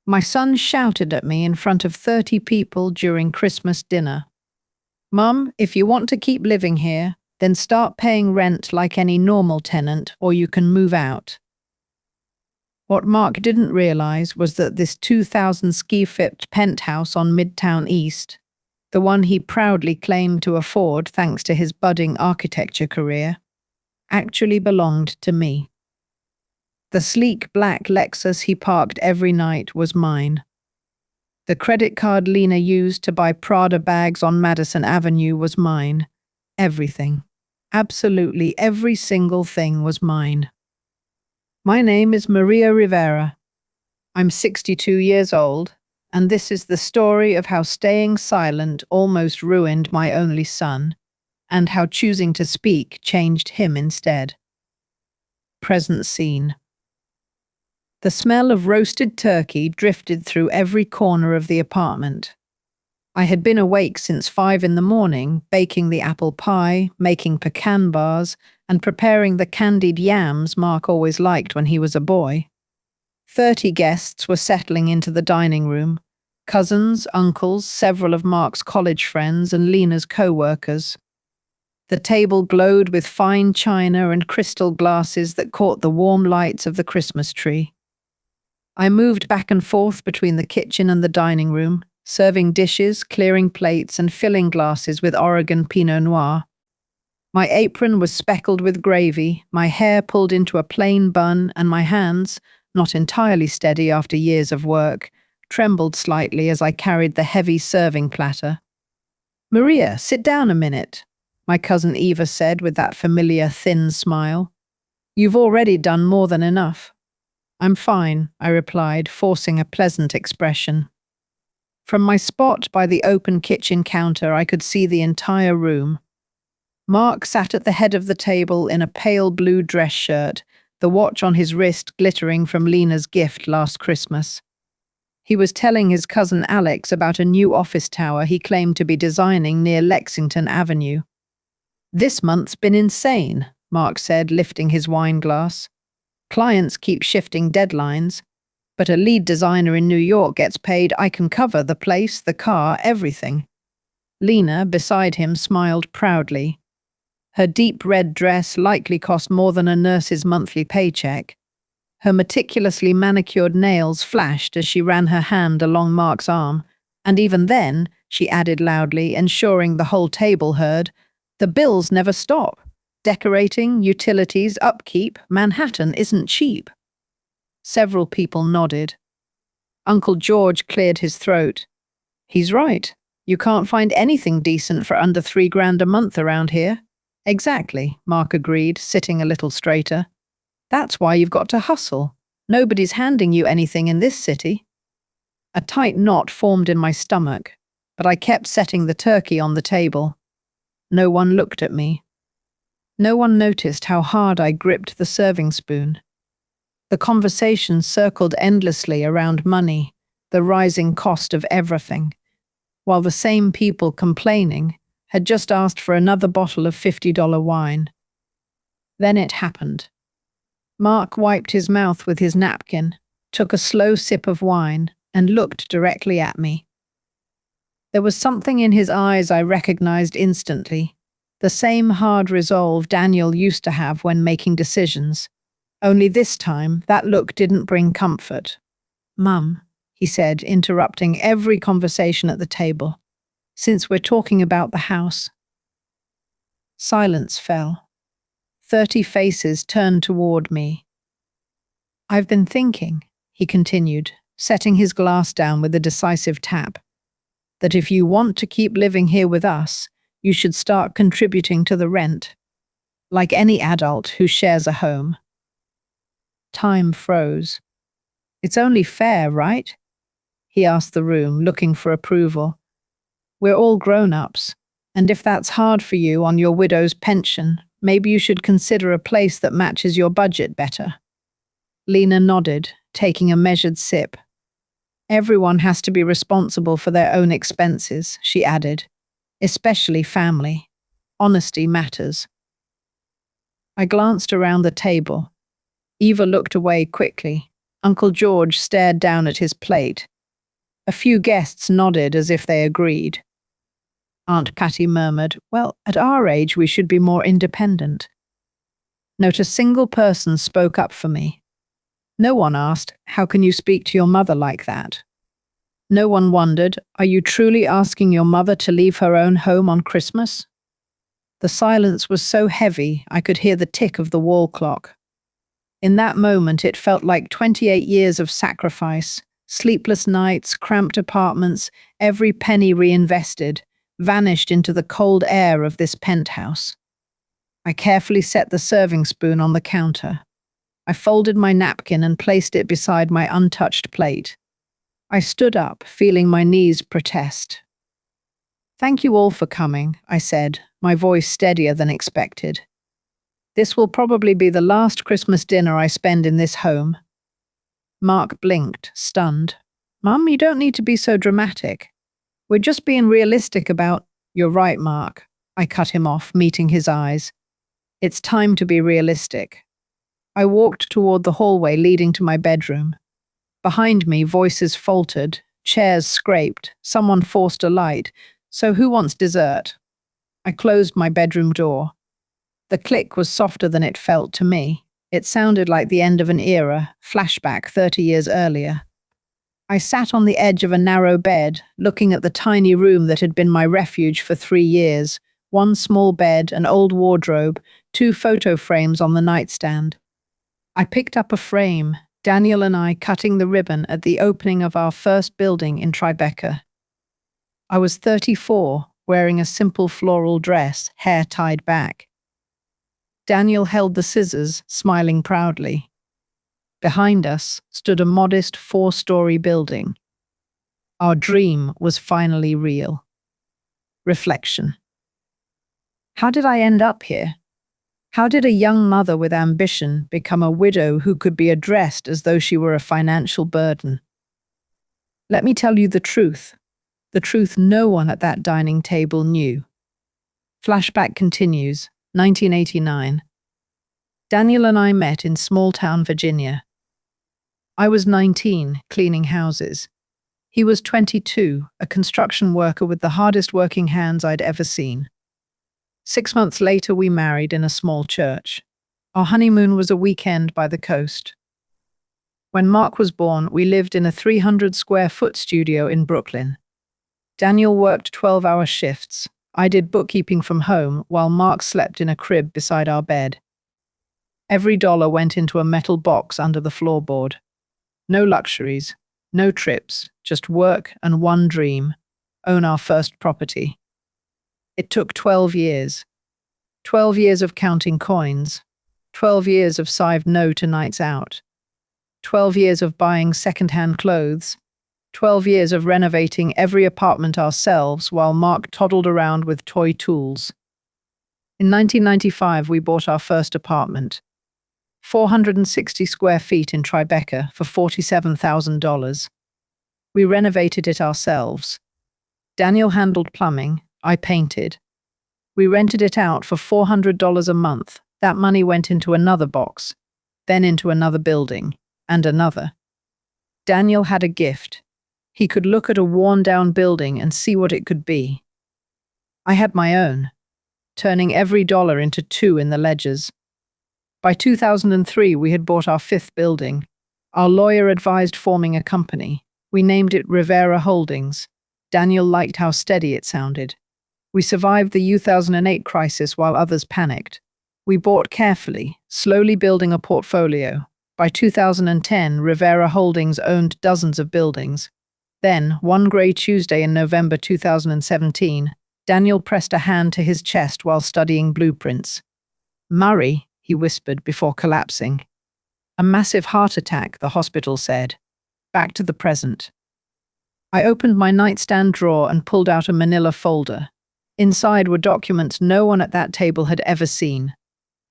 My son shouted at me in front of 30 people during Christmas dinner. "Mum, if you want to keep living here, then start paying rent like any normal tenant or you can move out." What Mark didn't realize was that this 2,000 ski-fit penthouse on Midtown East, the one he proudly claimed to afford thanks to his budding architecture career, actually belonged to me. The sleek black Lexus he parked every night was mine. The credit card Lena used to buy Prada bags on Madison Avenue was mine. Everything. Absolutely every single thing was mine. My name is Maria Rivera. I'm 62 years old, and this is the story of how staying silent almost ruined my only son, and how choosing to speak changed him instead. Present scene. The smell of roasted turkey drifted through every corner of the apartment. I had been awake since 5 in the morning, baking the apple pie, making pecan bars, and preparing the candied yams Mark always liked when he was a boy. 30 guests were settling into the dining room: cousins, uncles, several of Mark's college friends, and Lena's co-workers. The table glowed with fine china and crystal glasses that caught the warm lights of the Christmas tree. I moved back and forth between the kitchen and the dining room, serving dishes, clearing plates, and filling glasses with Oregon Pinot Noir. My apron was speckled with gravy, my hair pulled into a plain bun, and my hands, not entirely steady after years of work, trembled slightly as I carried the heavy serving platter. "Maria, sit down a minute," my cousin Eva said with that familiar thin smile. "You've already done more than enough." "I'm fine," I replied, forcing a pleasant expression. From my spot by the open kitchen counter, I could see the entire room. Mark sat at the head of the table in a pale blue dress shirt, the watch on his wrist glittering from Lena's gift last Christmas. He was telling his cousin Alex about a new office tower he claimed to be designing near Lexington Avenue. "This month's been insane," Mark said, lifting his wine glass. "Clients keep shifting deadlines, but a lead designer in New York gets paid. I can cover the place, the car, everything." Lena, beside him, smiled proudly. Her deep red dress likely cost more than a nurse's monthly paycheck. Her meticulously manicured nails flashed as she ran her hand along Mark's arm, and even then, she added loudly, ensuring the whole table heard, "The bills never stop. Decorating, utilities, upkeep, Manhattan isn't cheap." Several people nodded. Uncle George cleared his throat. "He's right. You can't find anything decent for under $3,000 a month around here." "Exactly," Mark agreed, sitting a little straighter. "That's why you've got to hustle. Nobody's handing you anything in this city." A tight knot formed in my stomach, but I kept setting the turkey on the table. No one looked at me. No one noticed how hard I gripped the serving spoon. The conversation circled endlessly around money, the rising cost of everything, while the same people complaining had just asked for another bottle of $50 wine. Then it happened. Mark wiped his mouth with his napkin, took a slow sip of wine, and looked directly at me. There was something in his eyes I recognized instantly, the same hard resolve Daniel used to have when making decisions. Only this time, that look didn't bring comfort. "Mum," he said, interrupting every conversation at the table, "since we're talking about the house." Silence fell. 30 faces turned toward me. "I've been thinking," he continued, setting his glass down with a decisive tap, "that if you want to keep living here with us, you should start contributing to the rent, like any adult who shares a home." Time froze. "It's only fair, right?" he asked the room, looking for approval. "We're all grown-ups, and if that's hard for you on your widow's pension, maybe you should consider a place that matches your budget better." Lena nodded, taking a measured sip. "Everyone has to be responsible for their own expenses," she added, "especially family. Honesty matters." I glanced around the table. Eva looked away quickly. Uncle George stared down at his plate. A few guests nodded as if they agreed. Aunt Patty murmured, "Well, at our age we should be more independent." Not a single person spoke up for me. No one asked, "How can you speak to your mother like that?" No one wondered, "Are you truly asking your mother to leave her own home on Christmas?" The silence was so heavy I could hear the tick of the wall clock. In that moment it felt like 28 years of sacrifice, sleepless nights, cramped apartments, every penny reinvested, vanished into the cold air of this penthouse. I carefully set the serving spoon on the counter. I folded my napkin and placed it beside my untouched plate. I stood up, feeling my knees protest. "Thank you all for coming," I said, my voice steadier than expected. "This will probably be the last Christmas dinner I spend in this home." Mark blinked, stunned. "Mum, you don't need to be so dramatic. We're just being realistic about—" "You're right, Mark." I cut him off, meeting his eyes. "It's time to be realistic." I walked toward the hallway leading to my bedroom. Behind me, voices faltered, chairs scraped, someone forced a light. "So who wants dessert?" I closed my bedroom door. The click was softer than it felt to me. It sounded like the end of an era, flashback 30 years earlier. I sat on the edge of a narrow bed, looking at the tiny room that had been my refuge for 3 years. One small bed, an old wardrobe, 2 photo frames on the nightstand. I picked up a frame, Daniel and I cutting the ribbon at the opening of our first building in Tribeca. I was 34, wearing a simple floral dress, hair tied back. Daniel held the scissors, smiling proudly. Behind us stood a modest 4-story building. Our dream was finally real. Reflection. How did I end up here? How did a young mother with ambition become a widow who could be addressed as though she were a financial burden? Let me tell you the truth no one at that dining table knew. Flashback continues, 1989. Daniel and I met in small-town Virginia. I was 19, cleaning houses. He was 22, a construction worker with the hardest working hands I'd ever seen. 6 months later, we married in a small church. Our honeymoon was a weekend by the coast. When Mark was born, we lived in a 300-square-foot studio in Brooklyn. Daniel worked 12-hour shifts. I did bookkeeping from home, while Mark slept in a crib beside our bed. Every dollar went into a metal box under the floorboard. No luxuries, no trips, just work and one dream: own our first property. It took 12 years. 12 years of counting coins. 12 years of signed no to nights out. 12 years of buying second-hand clothes. 12 years of renovating every apartment ourselves while Mark toddled around with toy tools. In 1995, we bought our first apartment. 460 square feet in Tribeca for $47,000. We renovated it ourselves. Daniel handled plumbing, I painted. We rented it out for $400 a month. That money went into another box, then into another building, and another. Daniel had a gift. He could look at a worn-down building and see what it could be. I had my own, turning every dollar into 2 in the ledgers. By 2003, we had bought our 5th building. Our lawyer advised forming a company. We named it Rivera Holdings. Daniel liked how steady it sounded. We survived the 2008 crisis while others panicked. We bought carefully, slowly building a portfolio. By 2010, Rivera Holdings owned dozens of buildings. Then, one grey Tuesday in November 2017, Daniel pressed a hand to his chest while studying blueprints. "Murray," he whispered before collapsing. "A massive heart attack," the hospital said. Back to the present. I opened my nightstand drawer and pulled out a manila folder. Inside were documents no one at that table had ever seen.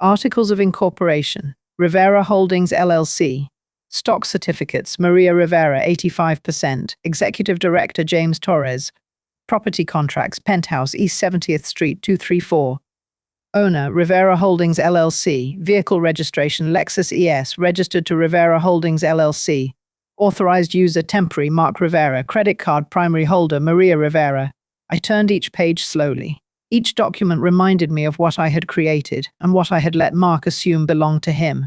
Articles of incorporation, Rivera Holdings LLC. Stock certificates, Maria Rivera, 85%. Executive Director, James Torres. Property contracts, penthouse, East 70th Street, 234. Owner, Rivera Holdings LLC. Vehicle registration, Lexus ES, registered to Rivera Holdings LLC. Authorized user, temporary, Mark Rivera. Credit card, primary holder, Maria Rivera. I turned each page slowly. Each document reminded me of what I had created and what I had let Mark assume belonged to him.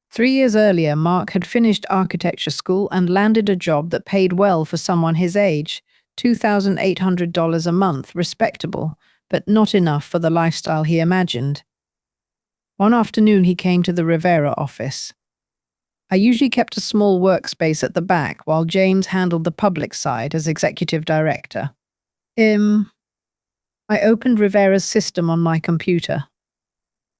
3 years earlier, Mark had finished architecture school and landed a job that paid well for someone his age, $2,800 a month, respectable, but not enough for the lifestyle he imagined. One afternoon, he came to the Rivera office. I usually kept a small workspace at the back while James handled the public side as executive director. I opened Rivera's system on my computer.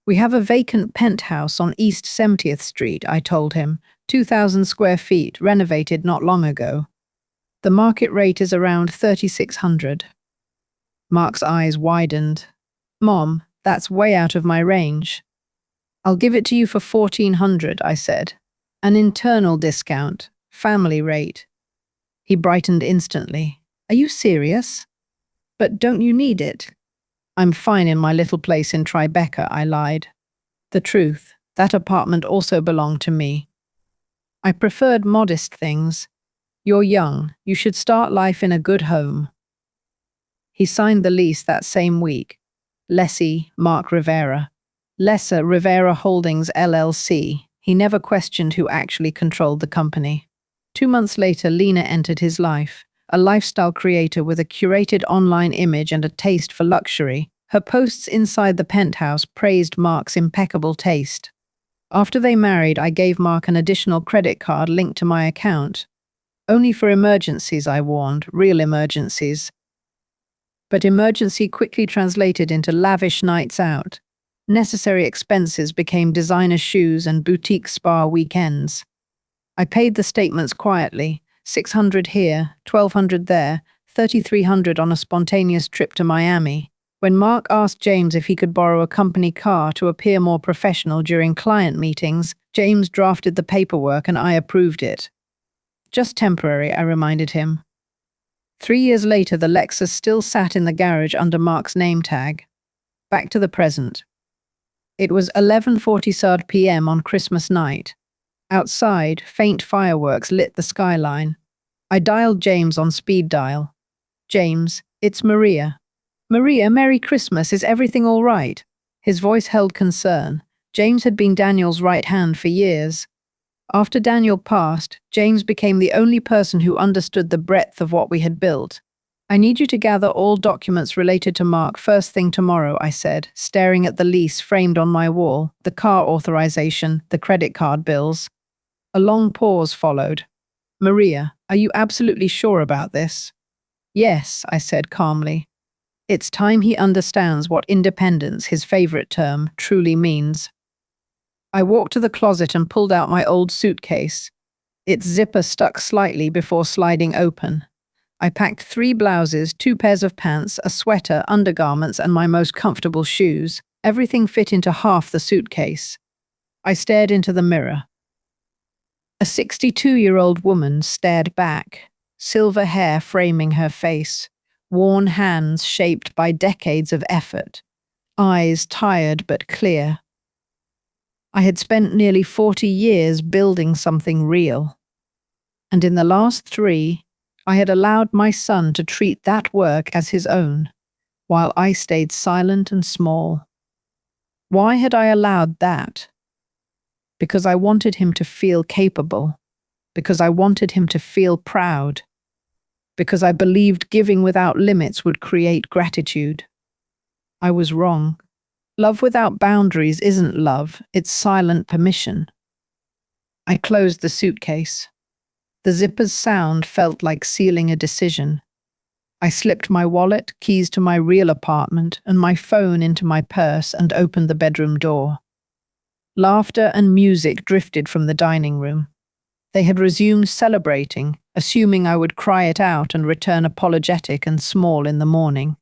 We have a vacant penthouse on East 70th Street, I told him, 2,000 square feet, renovated not long ago. The market rate is around $3,600. Mark's eyes widened. Mom, that's way out of my range. I'll give it to you for $1,400, I said. An internal discount, family rate. He brightened instantly. Are you serious? But don't you need it? I'm fine in my little place in Tribeca, I lied. The truth, that apartment also belonged to me. I preferred modest things. You're young, you should start life in a good home. He signed the lease that same week. Lessee, Mark Rivera. Lesser Rivera Holdings LLC. He never questioned who actually controlled the company. 2 months later, Lena entered his life. A lifestyle creator with a curated online image and a taste for luxury. Her posts inside the penthouse praised Mark's impeccable taste. After they married, I gave Mark an additional credit card linked to my account. Only for emergencies, I warned, real emergencies. But emergency quickly translated into lavish nights out. Necessary expenses became designer shoes and boutique spa weekends. I paid the statements quietly, $600 here, $1,200 there, $3,300 on a spontaneous trip to Miami. When Mark asked James if he could borrow a company car to appear more professional during client meetings, James drafted the paperwork and I approved it. Just temporary, I reminded him. 3 years later, the Lexus still sat in the garage under Mark's name tag. Back to the present. It was 11:40 p.m. on Christmas night. Outside, faint fireworks lit the skyline. I dialed James on speed dial. James, it's Maria. Maria, Merry Christmas, is everything all right? His voice held concern. James had been Daniel's right hand for years. After Daniel passed, James became the only person who understood the breadth of what we had built. I need you to gather all documents related to Mark first thing tomorrow, I said, staring at the lease framed on my wall, the car authorization, the credit card bills. A long pause followed. Maria, are you absolutely sure about this? Yes, I said calmly. It's time he understands what independence, his favorite term, truly means. I walked to the closet and pulled out my old suitcase. Its zipper stuck slightly before sliding open. I packed 3 blouses, 2 pairs of pants, a sweater, undergarments, and my most comfortable shoes. Everything fit into half the suitcase. I stared into the mirror. A 62-year-old woman stared back, silver hair framing her face, worn hands shaped by decades of effort, eyes tired but clear. I had spent nearly 40 years building something real. And in the last 3, I had allowed my son to treat that work as his own, while I stayed silent and small. Why had I allowed that? Because I wanted him to feel capable, because I wanted him to feel proud, because I believed giving without limits would create gratitude. I was wrong. Love without boundaries isn't love, it's silent permission. I closed the suitcase. The zipper's sound felt like sealing a decision. I slipped my wallet, keys to my real apartment, and my phone into my purse and opened the bedroom door. Laughter and music drifted from the dining room. They had resumed celebrating, assuming I would cry it out and return apologetic and small in the morning.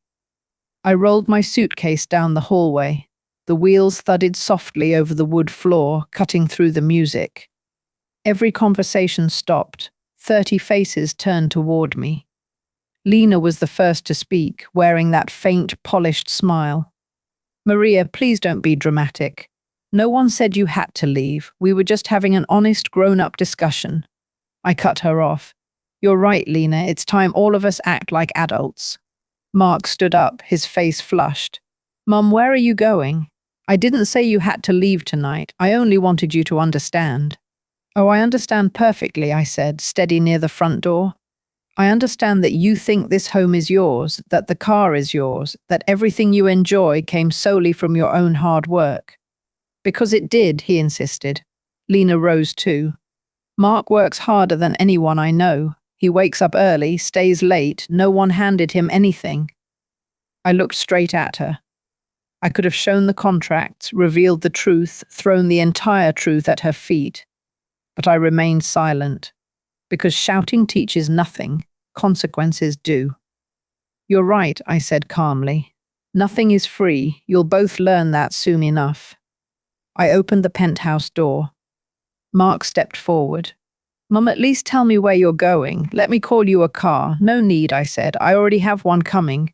I rolled my suitcase down the hallway. The wheels thudded softly over the wood floor, cutting through the music. Every conversation stopped. 30 faces turned toward me. Lena was the first to speak, wearing that faint, polished smile. Maria, please don't be dramatic. No one said you had to leave. We were just having an honest, grown-up discussion. I cut her off. You're right, Lena. It's time all of us act like adults. Mark stood up, his face flushed. Mum, where are you going? I didn't say you had to leave tonight. I only wanted you to understand. Oh, I understand perfectly, I said, steady near the front door. I understand that you think this home is yours, that the car is yours, that everything you enjoy came solely from your own hard work. Because it did, he insisted. Lena rose too. Mark works harder than anyone I know. He wakes up early, stays late, no one handed him anything. I looked straight at her. I could have shown the contracts, revealed the truth, thrown the entire truth at her feet. But I remained silent. Because shouting teaches nothing, consequences do. You're right, I said calmly. Nothing is free. You'll both learn that soon enough. I opened the penthouse door. Mark stepped forward. Mum, at least tell me where you're going. Let me call you a car. No need, I said. I already have one coming.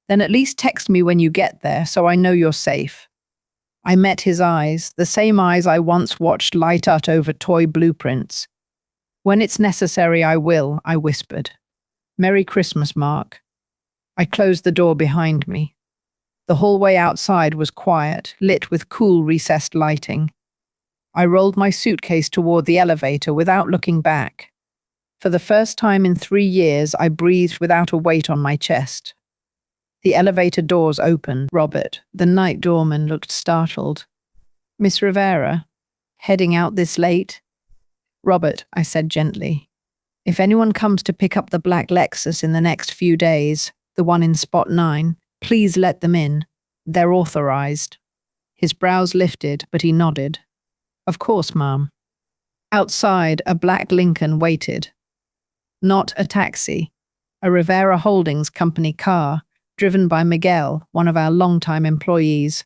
Then at least text me when you get there so I know you're safe. I met his eyes, the same eyes I once watched light up over toy blueprints. When it's necessary, I will, I whispered. Merry Christmas, Mark. I closed the door behind me. The hallway outside was quiet, lit with cool recessed lighting. I rolled my suitcase toward the elevator without looking back. For the first time in 3 years, I breathed without a weight on my chest. The elevator doors opened. Robert, the night doorman, looked startled. Miss Rivera, heading out this late? Robert, I said gently, if anyone comes to pick up the black Lexus in the next few days, the one in spot 9, please let them in. They're authorized. His brows lifted, but he nodded. Of course, ma'am. Outside, a black Lincoln waited. Not a taxi. A Rivera Holdings Company car, driven by Miguel, one of our longtime employees.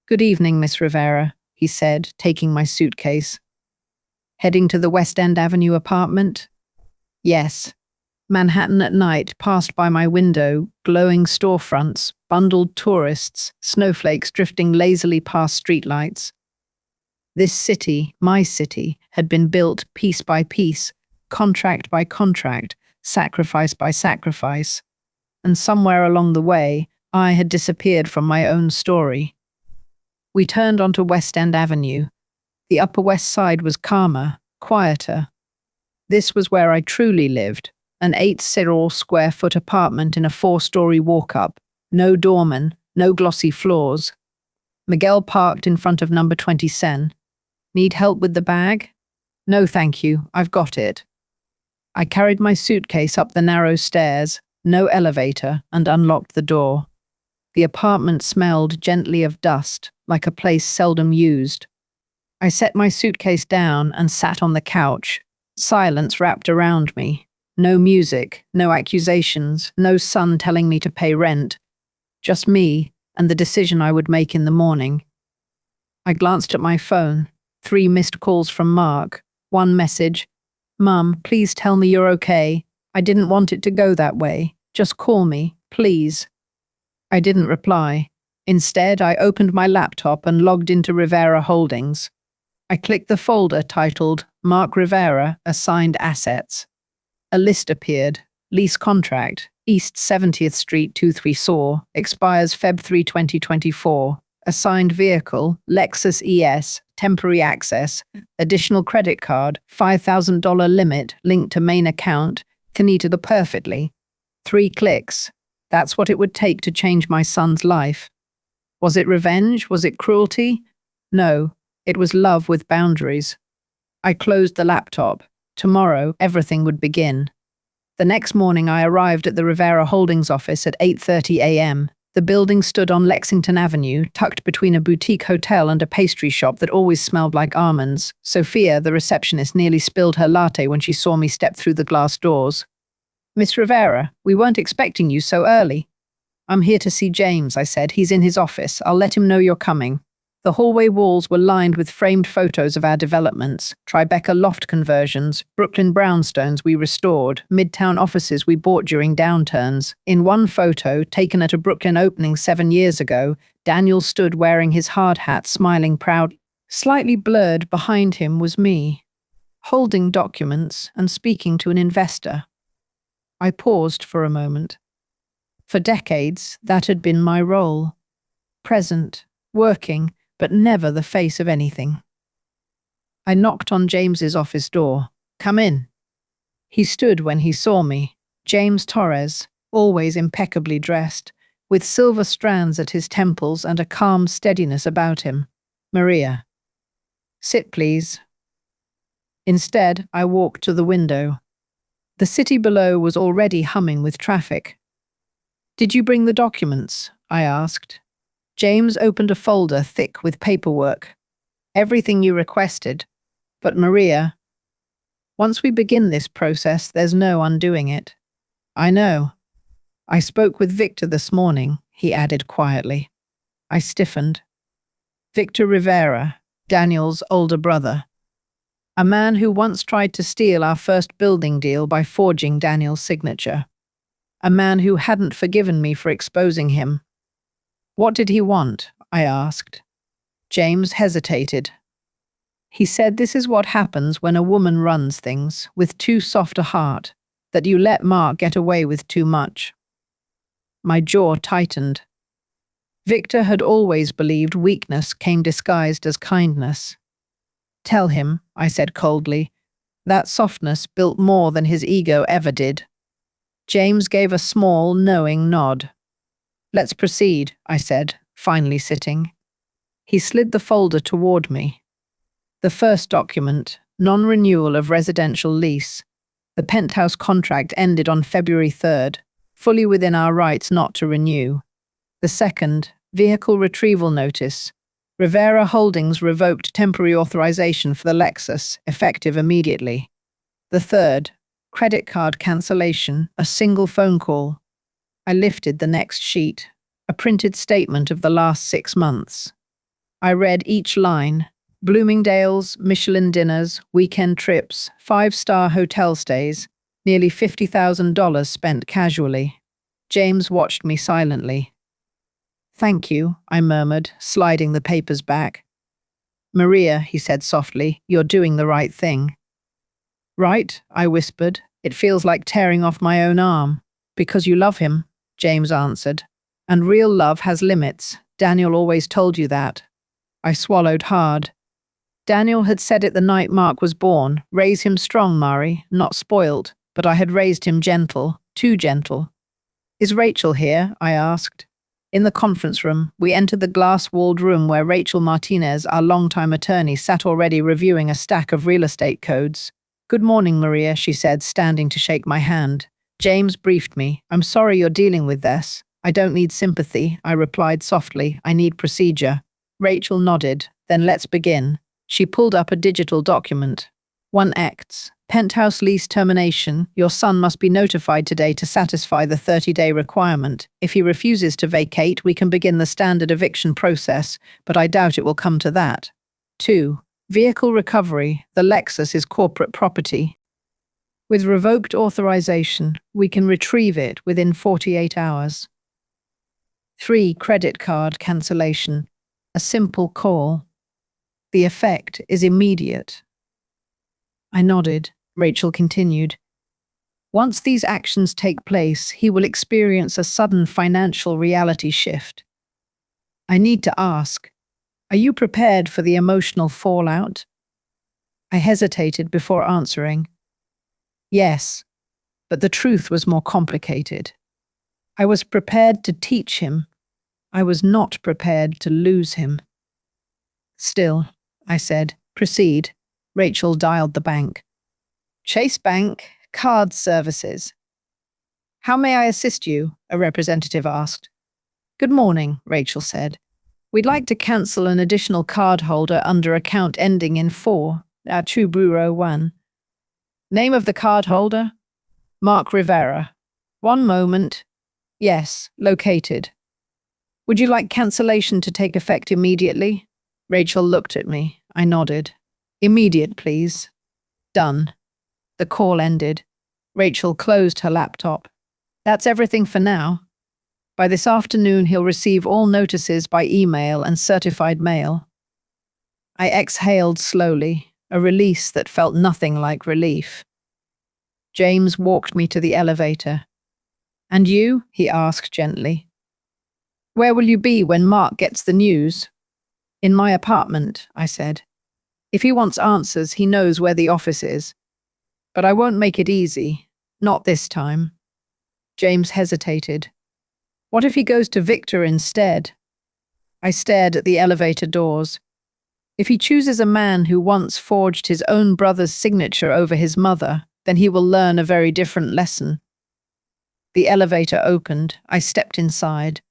Good evening, Miss Rivera, he said, taking my suitcase. Heading to the West End Avenue apartment? Yes. Manhattan at night passed by my window, glowing storefronts, bundled tourists, snowflakes drifting lazily past streetlights. This city, my city, had been built piece by piece, contract by contract, sacrifice by sacrifice. And somewhere along the way, I had disappeared from my own story. We turned onto West End Avenue. The Upper West Side was calmer, quieter. This was where I truly lived, an 8 square-foot apartment in a 4-story walk-up. No doorman, no glossy floors. Miguel parked in front of number 20 Sen. Need help with the bag? No, thank you. I've got it. I carried my suitcase up the narrow stairs, no elevator, and unlocked the door. The apartment smelled gently of dust, like a place seldom used. I set my suitcase down and sat on the couch. Silence wrapped around me. No music, no accusations, no son telling me to pay rent. Just me and the decision I would make in the morning. I glanced at my phone. 3 missed calls from Mark. 1 message. Mum, please tell me you're okay. I didn't want it to go that way. Just call me, please. I didn't reply. Instead, I opened my laptop and logged into Rivera Holdings. I clicked the folder titled Mark Rivera Assigned Assets. A list appeared. Lease contract, East 70th Street 23 expires Feb 3, 2024. Assigned vehicle, Lexus ES, temporary access, additional credit card, $5,000 limit linked to main account, Kanita the perfectly. 3 clicks. That's what it would take to change my son's life. Was it revenge? Was it cruelty? No, it was love with boundaries. I closed the laptop. Tomorrow, everything would begin. The next morning, I arrived at the Rivera Holdings office at 8:30 a.m. The building stood on Lexington Avenue, tucked between a boutique hotel and a pastry shop that always smelled like almonds. Sophia, the receptionist, nearly spilled her latte when she saw me step through the glass doors. Miss Rivera, we weren't expecting you so early. I'm here to see James, I said. He's in his office. I'll let him know you're coming. The hallway walls were lined with framed photos of our developments, Tribeca loft conversions, Brooklyn brownstones we restored, Midtown offices we bought during downturns. In one photo, taken at a Brooklyn opening 7 years ago, Daniel stood wearing his hard hat, smiling proudly. Slightly blurred behind him was me, holding documents and speaking to an investor. I paused for a moment. For decades, that had been my role. Present, working, but never the face of anything. I knocked on James's office door. "Come in." He stood when he saw me. James Torres, always impeccably dressed, with silver strands at his temples and a calm steadiness about him. "Maria." "Sit, please." Instead, I walked to the window. The city below was already humming with traffic. "Did you bring the documents?" I asked. James opened a folder thick with paperwork. "Everything you requested. But Maria, once we begin this process, there's no undoing it." "I know. I spoke with Victor this morning," he added quietly. I stiffened. Victor Rivera, Daniel's older brother. A man who once tried to steal our first building deal by forging Daniel's signature. A man who hadn't forgiven me for exposing him. "What did he want?" I asked. James hesitated. He said this is what happens when a woman runs things with too soft a heart, that you let Mark get away with too much. My jaw tightened. Victor had always believed weakness came disguised as kindness. "Tell him," I said coldly, "that softness built more than his ego ever did." James gave a small, knowing nod. "Let's proceed," I said, finally sitting. He slid the folder toward me. The first document, non-renewal of residential lease. The penthouse contract ended on February 3rd, fully within our rights not to renew. The second, vehicle retrieval notice. Rivera Holdings revoked temporary authorization for the Lexus, effective immediately. The third, credit card cancellation, a single phone call. I lifted the next sheet, a printed statement of the last 6 months. I read each line: Bloomingdale's, Michelin dinners, weekend trips, 5-star hotel stays, nearly $50,000 spent casually. James watched me silently. "Thank you," I murmured, sliding the papers back. "Maria," he said softly, "you're doing the right thing." "Right," I whispered. "It feels like tearing off my own arm." "Because you love him," James answered. "And real love has limits. Daniel always told you that." I swallowed hard. Daniel had said it the night Mark was born. "Raise him strong, Mari, not spoiled." But I had raised him gentle, too gentle. "Is Rachel here?" I asked. In the conference room, we entered the glass-walled room where Rachel Martinez, our longtime attorney, sat already reviewing a stack of real estate codes. "Good morning, Maria," she said, standing to shake my hand. James briefed me. "I'm sorry you're dealing with this." "I don't need sympathy," I replied softly. "I need procedure." Rachel nodded. "Then let's begin." She pulled up a digital document. 1 Acts. Penthouse lease termination. Your son must be notified today to satisfy the 30-day requirement. If he refuses to vacate, we can begin the standard eviction process, but I doubt it will come to that. 2. Vehicle recovery. The Lexus is corporate property. With revoked authorization, we can retrieve it within 48 hours. 3. Credit card cancellation. A simple call. The effect is immediate. I nodded. Rachel continued. "Once these actions take place, he will experience a sudden financial reality shift. I need to ask, are you prepared for the emotional fallout?" I hesitated before answering. Yes, but the truth was more complicated. I was prepared to teach him. I was not prepared to lose him. "Still," I said, "proceed." Rachel dialed the bank. "Chase Bank, Card Services." "How may I assist you?" a representative asked. "Good morning," Rachel said. "We'd like to cancel an additional cardholder under account ending in 4, our true Bureau 1. Name of the cardholder? Mark Rivera. One moment. Yes, located. Would you like cancellation to take effect immediately? Rachel looked at me. I nodded. Immediate, please. Done. The call ended. Rachel closed her laptop. That's everything for now. By this afternoon, he'll receive all notices by email and certified mail. I exhaled slowly, a release that felt nothing like relief. James walked me to the elevator. And you? He asked gently. Where will you be when Mark gets the news? In my apartment, I said. If he wants answers, he knows where the office is. But I won't make it easy. Not this time. James hesitated. What if he goes to Victor instead? I stared at the elevator doors. If he chooses a man who once forged his own brother's signature over his mother, then he will learn a very different lesson. The elevator opened. I stepped inside.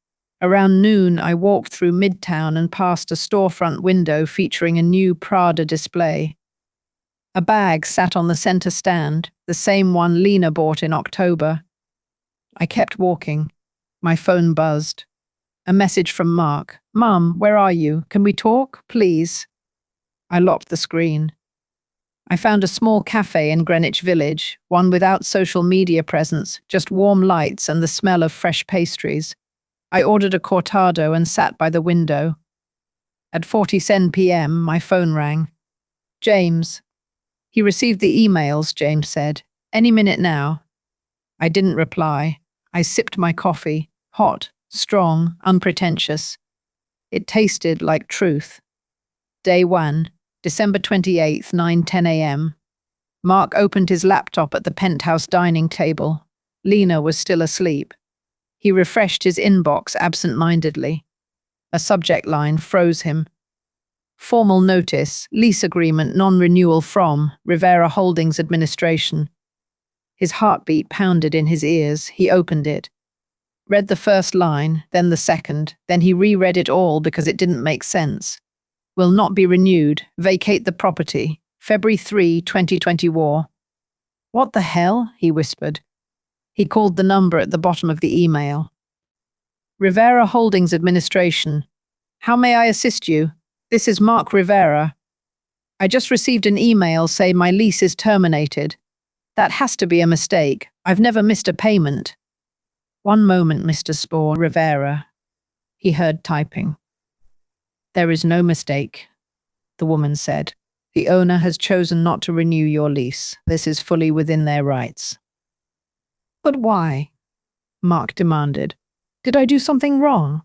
Around noon, I walked through Midtown and past a storefront window featuring a new Prada display. A bag sat on the center stand, the same one Lena bought in October. I kept walking. My phone buzzed. A message from Mark. Mum, where are you? Can we talk, please? I locked the screen. I found a small cafe in Greenwich Village, one without social media presence, just warm lights and the smell of fresh pastries. I ordered a cortado and sat by the window. At 40 p.m., my phone rang. James. He received the emails, James said. Any minute now. I didn't reply. I sipped my coffee, hot, strong, unpretentious. It tasted like truth. Day 1, December 28th, 9:10 a.m. Mark opened his laptop at the penthouse dining table. Lena was still asleep. He refreshed his inbox absent-mindedly. A subject line froze him. Formal notice, lease agreement non-renewal from Rivera Holdings Administration. His heartbeat pounded in his ears. He opened it. Read the first line, then the second, then he reread it all because it didn't make sense. Will not be renewed. Vacate the property. February 3, 2020 What the hell? He whispered. He called the number at the bottom of the email. Rivera Holdings Administration. How may I assist you? This is Mark Rivera. I just received an email saying my lease is terminated. That has to be a mistake. I've never missed a payment. One moment, Mr. Spore Rivera. He heard typing. There is no mistake, the woman said. The owner has chosen not to renew your lease. This is fully within their rights. But why? Mark demanded. Did I do something wrong?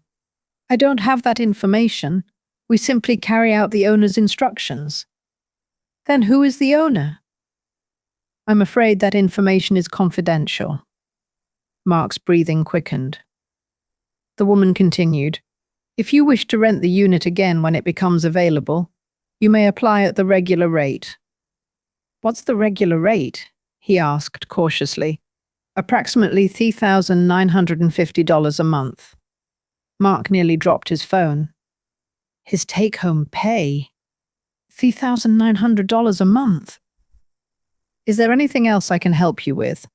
I don't have that information. We simply carry out the owner's instructions. Then who is the owner? I'm afraid that information is confidential. Mark's breathing quickened. The woman continued. If you wish to rent the unit again when it becomes available, you may apply at the regular rate. What's the regular rate? He asked cautiously. Approximately $3,950 a month. Mark nearly dropped his phone. His take-home pay? $3,900 a month? Is there anything else I can help you with?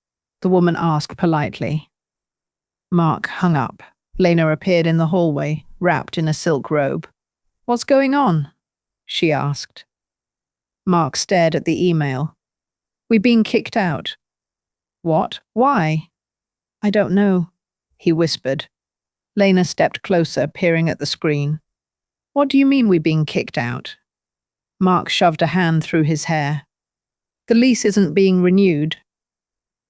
The woman asked politely. Mark hung up. Lena appeared in the hallway, wrapped in a silk robe. What's going on? She asked. Mark stared at the email. We've been kicked out. What? Why? I don't know, he whispered. Lena stepped closer, peering at the screen. What do you mean we're being kicked out? Mark shoved a hand through his hair. The lease isn't being renewed.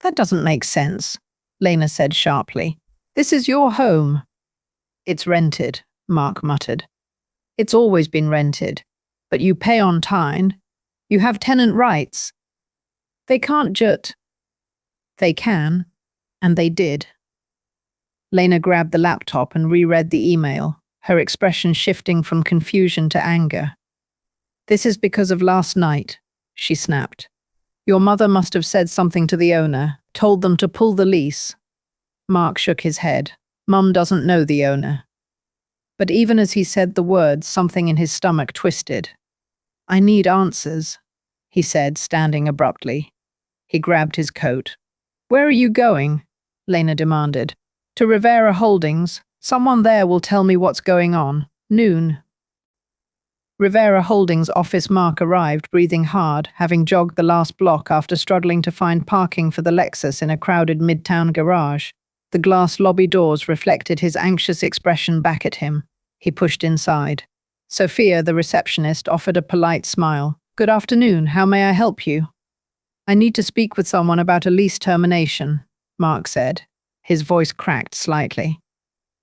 That doesn't make sense, Lena said sharply. This is your home. It's rented, Mark muttered. It's always been rented, but you pay on time. You have tenant rights. They can't just... They can, and they did. Lena grabbed the laptop and reread the email, her expression shifting from confusion to anger. This is because of last night, she snapped. Your mother must have said something to the owner, told them to pull the lease. Mark shook his head. Mum doesn't know the owner. But even as he said the words, something in his stomach twisted. I need answers, he said, standing abruptly. He grabbed his coat. Where are you going? Lena demanded. To Rivera Holdings. Someone there will tell me what's going on. Noon. Rivera Holdings office Mark arrived, breathing hard, having jogged the last block after struggling to find parking for the Lexus in a crowded midtown garage. The glass lobby doors reflected his anxious expression back at him. He pushed inside. Sophia, the receptionist, offered a polite smile. "Good afternoon, how may I help you?" "I need to speak with someone about a lease termination," Mark said. His voice cracked slightly.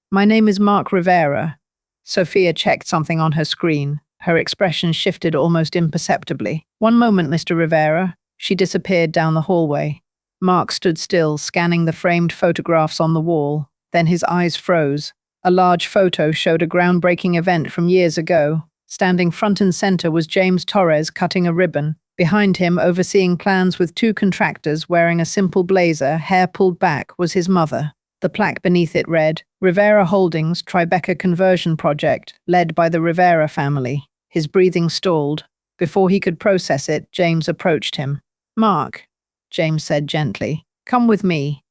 "My name is Mark Rivera." Sophia checked something on her screen. Her expression shifted almost imperceptibly. "One moment, Mr. Rivera." She disappeared down the hallway. Mark stood still, scanning the framed photographs on the wall. Then his eyes froze. A large photo showed a groundbreaking event from years ago. Standing front and center was James Torres cutting a ribbon. Behind him, overseeing plans with two contractors wearing a simple blazer, hair pulled back, was his mother. The plaque beneath it read, "Rivera Holdings Tribeca Conversion Project, led by the Rivera family." His breathing stalled. Before he could process it, James approached him. "Mark," James said gently, "come with me."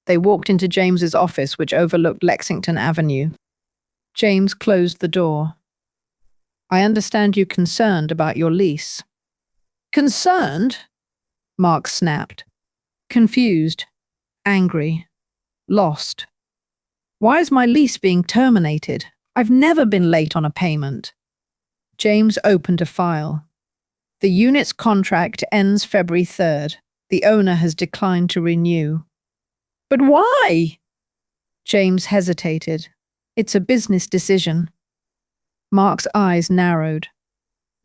They walked into James's office, which overlooked Lexington Avenue. James closed the door. "I understand you're concerned about your lease." "Concerned?" Mark snapped. "Confused, angry, lost. Why is my lease being terminated? I've never been late on a payment." James opened a file. "The unit's contract ends February 3rd. The owner has declined to renew." "But why?" James hesitated. "It's a business decision." Mark's eyes narrowed.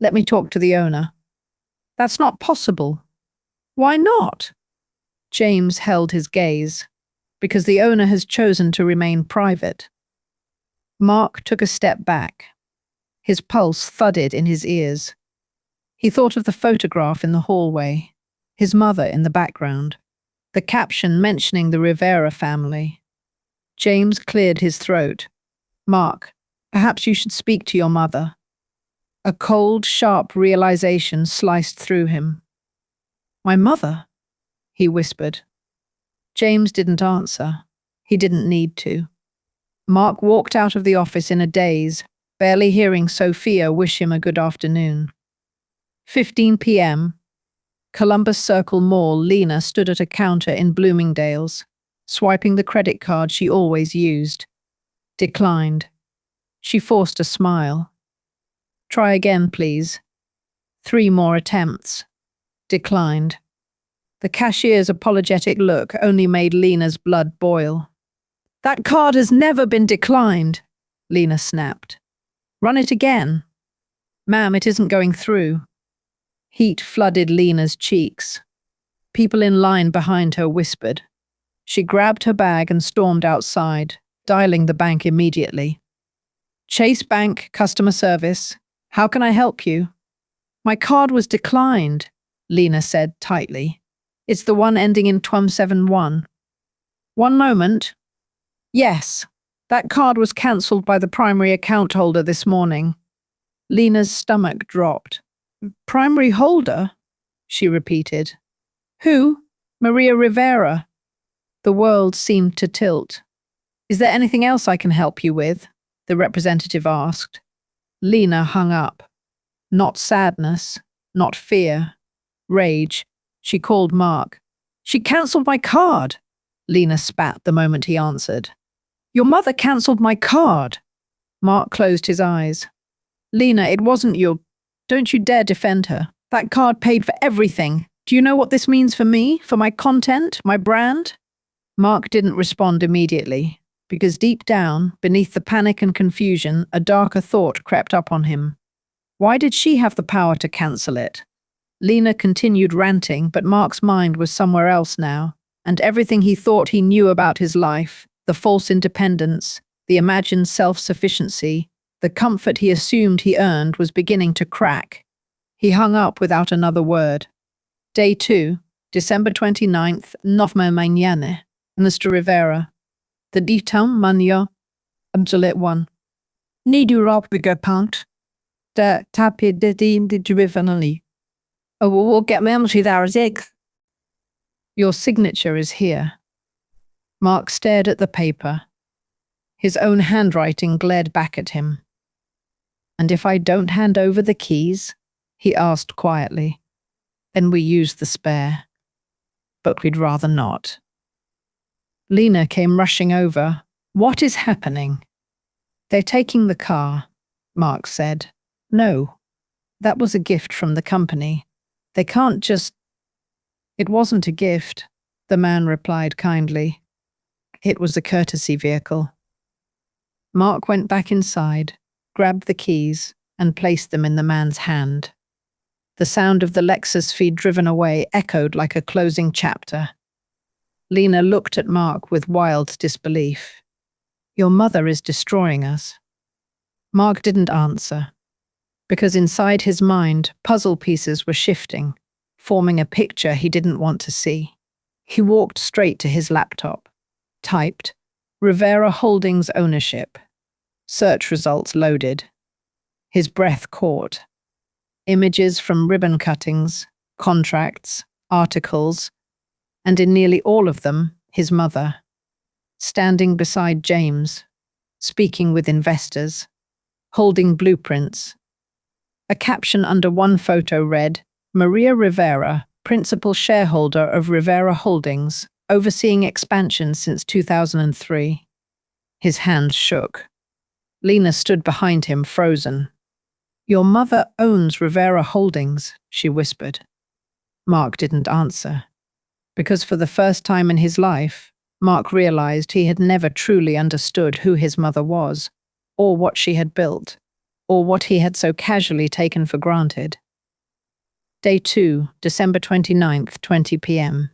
"Let me talk to the owner." "That's not possible." "Why not?" James held his gaze. "Because the owner has chosen to remain private." Mark took a step back. His pulse thudded in his ears. He thought of the photograph in the hallway, his mother in the background, the caption mentioning the Rivera family. James cleared his throat. "Mark, perhaps you should speak to your mother." A cold, sharp realization sliced through him. "My mother?" he whispered. James didn't answer. He didn't need to. Mark walked out of the office in a daze, barely hearing Sophia wish him a good afternoon. 15 p.m. Columbus Circle Mall. Lena stood at a counter in Bloomingdale's, swiping the credit card she always used. Declined. She forced a smile. "Try again, please." 3 more attempts. Declined. The cashier's apologetic look only made Lena's blood boil. "That card has never been declined," Lena snapped. "Run it again." "Ma'am, it isn't going through." Heat flooded Lena's cheeks. People in line behind her whispered. She grabbed her bag and stormed outside, dialing the bank immediately. "Chase Bank, customer service. How can I help you?" "My card was declined," Lena said tightly. "It's the one ending in 271. "One moment." "Yes, that card was cancelled by the primary account holder this morning." Lena's stomach dropped. "Primary holder?" she repeated. "Who?" "Maria Rivera." The world seemed to tilt. "Is there anything else I can help you with?" the representative asked. Lena hung up. Not sadness, not fear. Rage. She called Mark. "She cancelled my card," Lena spat the moment he answered. "Your mother cancelled my card." Mark closed his eyes. "Lena, it wasn't your... Don't you dare defend her. That card paid for everything. Do you know what this means for me, for my content, my brand?" Mark didn't respond immediately, because deep down, beneath the panic and confusion, a darker thought crept up on him. Why did she have the power to cancel it? Lena continued ranting, but Mark's mind was somewhere else now, and everything he thought he knew about his life, the false independence, the imagined self-sufficiency, the comfort he assumed he earned, was beginning to crack. He hung up without another word. Day 2, December 29th, 9 mañana. Mr. Rivera. The ditam manio, absolute 1. Ni du rapige pant. De tapie de dim de drivenally. Oh, we'll get memsi there as egg. Your signature is here. Mark stared at the paper. His own handwriting glared back at him. And if I don't hand over the keys? He asked quietly. Then we use the spare. But we'd rather not. Lena came rushing over. What is happening? They're taking the car, Mark said. No, that was a gift from the company. They can't just... It wasn't a gift, the man replied kindly. It was a courtesy vehicle. Mark went back inside, grabbed the keys, and placed them in the man's hand. The sound of the Lexus feed driven away echoed like a closing chapter. Lena looked at Mark with wild disbelief. Your mother is destroying us. Mark didn't answer, because inside his mind, puzzle pieces were shifting, forming a picture he didn't want to see. He walked straight to his laptop, typed, Rivera Holdings ownership. Search results loaded. His breath caught. Images from ribbon cuttings, contracts, articles, and in nearly all of them, his mother, standing beside James, speaking with investors, holding blueprints. A caption under one photo read, Maria Rivera, principal shareholder of Rivera Holdings, overseeing expansion since 2003. His hands shook. Lena stood behind him, frozen. Your mother owns Rivera Holdings, she whispered. Mark didn't answer, because for the first time in his life, Mark realized he had never truly understood who his mother was, or what she had built, or what he had so casually taken for granted. Day 2, December 29th, 20 p.m.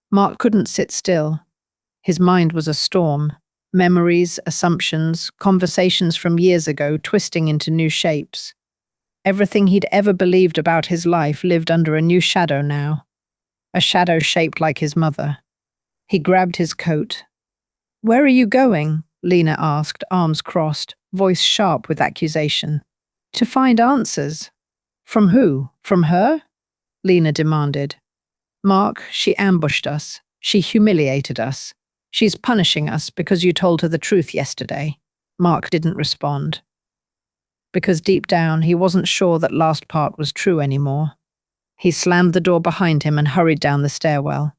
Mark couldn't sit still. His mind was a storm. Memories, assumptions, conversations from years ago twisting into new shapes. Everything he'd ever believed about his life lived under a new shadow now. A shadow shaped like his mother. He grabbed his coat. Where are you going? Lena asked, arms crossed, voice sharp with accusation. To find answers. From who? From her? Lena demanded. Mark, she ambushed us. She humiliated us. She's punishing us because you told her the truth yesterday. Mark didn't respond. Because deep down, he wasn't sure that last part was true anymore. He slammed the door behind him and hurried down the stairwell.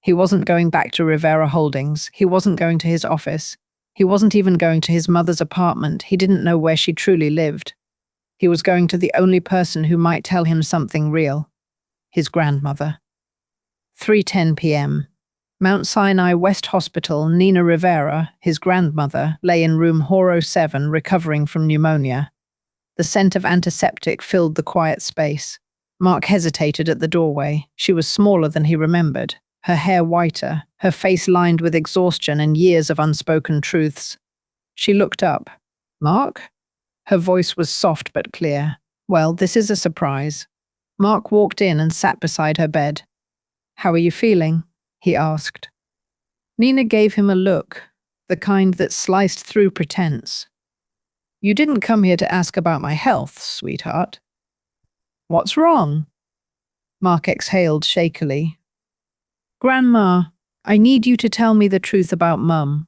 He wasn't going back to Rivera Holdings. He wasn't going to his office. He wasn't even going to his mother's apartment. He didn't know where she truly lived. He was going to the only person who might tell him something real. His grandmother. 3:10 p.m. Mount Sinai West Hospital, Nina Rivera, his grandmother, lay in room 407 recovering from pneumonia. The scent of antiseptic filled the quiet space. Mark hesitated at the doorway. She was smaller than he remembered, her hair whiter, her face lined with exhaustion and years of unspoken truths. She looked up. Mark? Her voice was soft but clear. Well, this is a surprise. Mark walked in and sat beside her bed. How are you feeling? He asked. Nina gave him a look, the kind that sliced through pretense. You didn't come here to ask about my health, sweetheart. What's wrong? Mark exhaled shakily. Grandma, I need you to tell me the truth about Mum.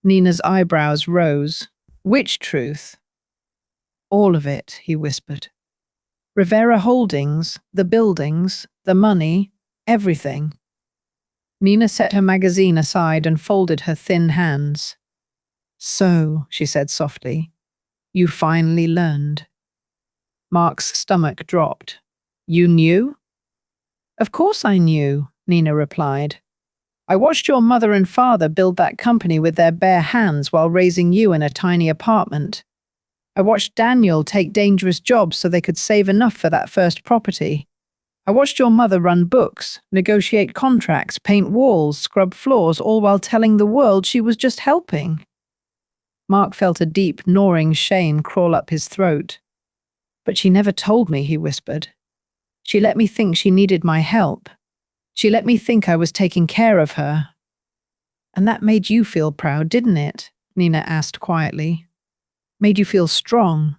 Nina's eyebrows rose. Which truth? All of it, he whispered. Rivera Holdings, the buildings, the money, everything. Nina set her magazine aside and folded her thin hands. So, she said softly, you finally learned. Mark's stomach dropped. You knew? Of course I knew, Nina replied. I watched your mother and father build that company with their bare hands while raising you in a tiny apartment. I watched Daniel take dangerous jobs so they could save enough for that first property. I watched your mother run books, negotiate contracts, paint walls, scrub floors, all while telling the world she was just helping. Mark felt a deep, gnawing shame crawl up his throat. But she never told me, he whispered. She let me think she needed my help. She let me think I was taking care of her. And that made you feel proud, didn't it? Nina asked quietly. Made you feel strong,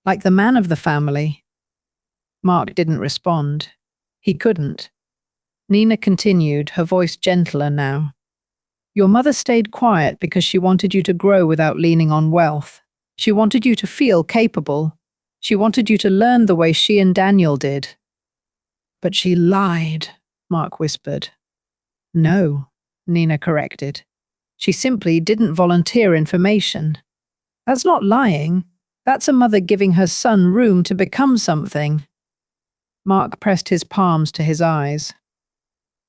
like the man of the family. Mark didn't respond. He couldn't. Nina continued, her voice gentler now. Your mother stayed quiet because she wanted you to grow without leaning on wealth. She wanted you to feel capable. She wanted you to learn the way she and Daniel did. But she lied, Mark whispered. No, Nina corrected. She simply didn't volunteer information. That's not lying. That's a mother giving her son room to become something. Mark pressed his palms to his eyes.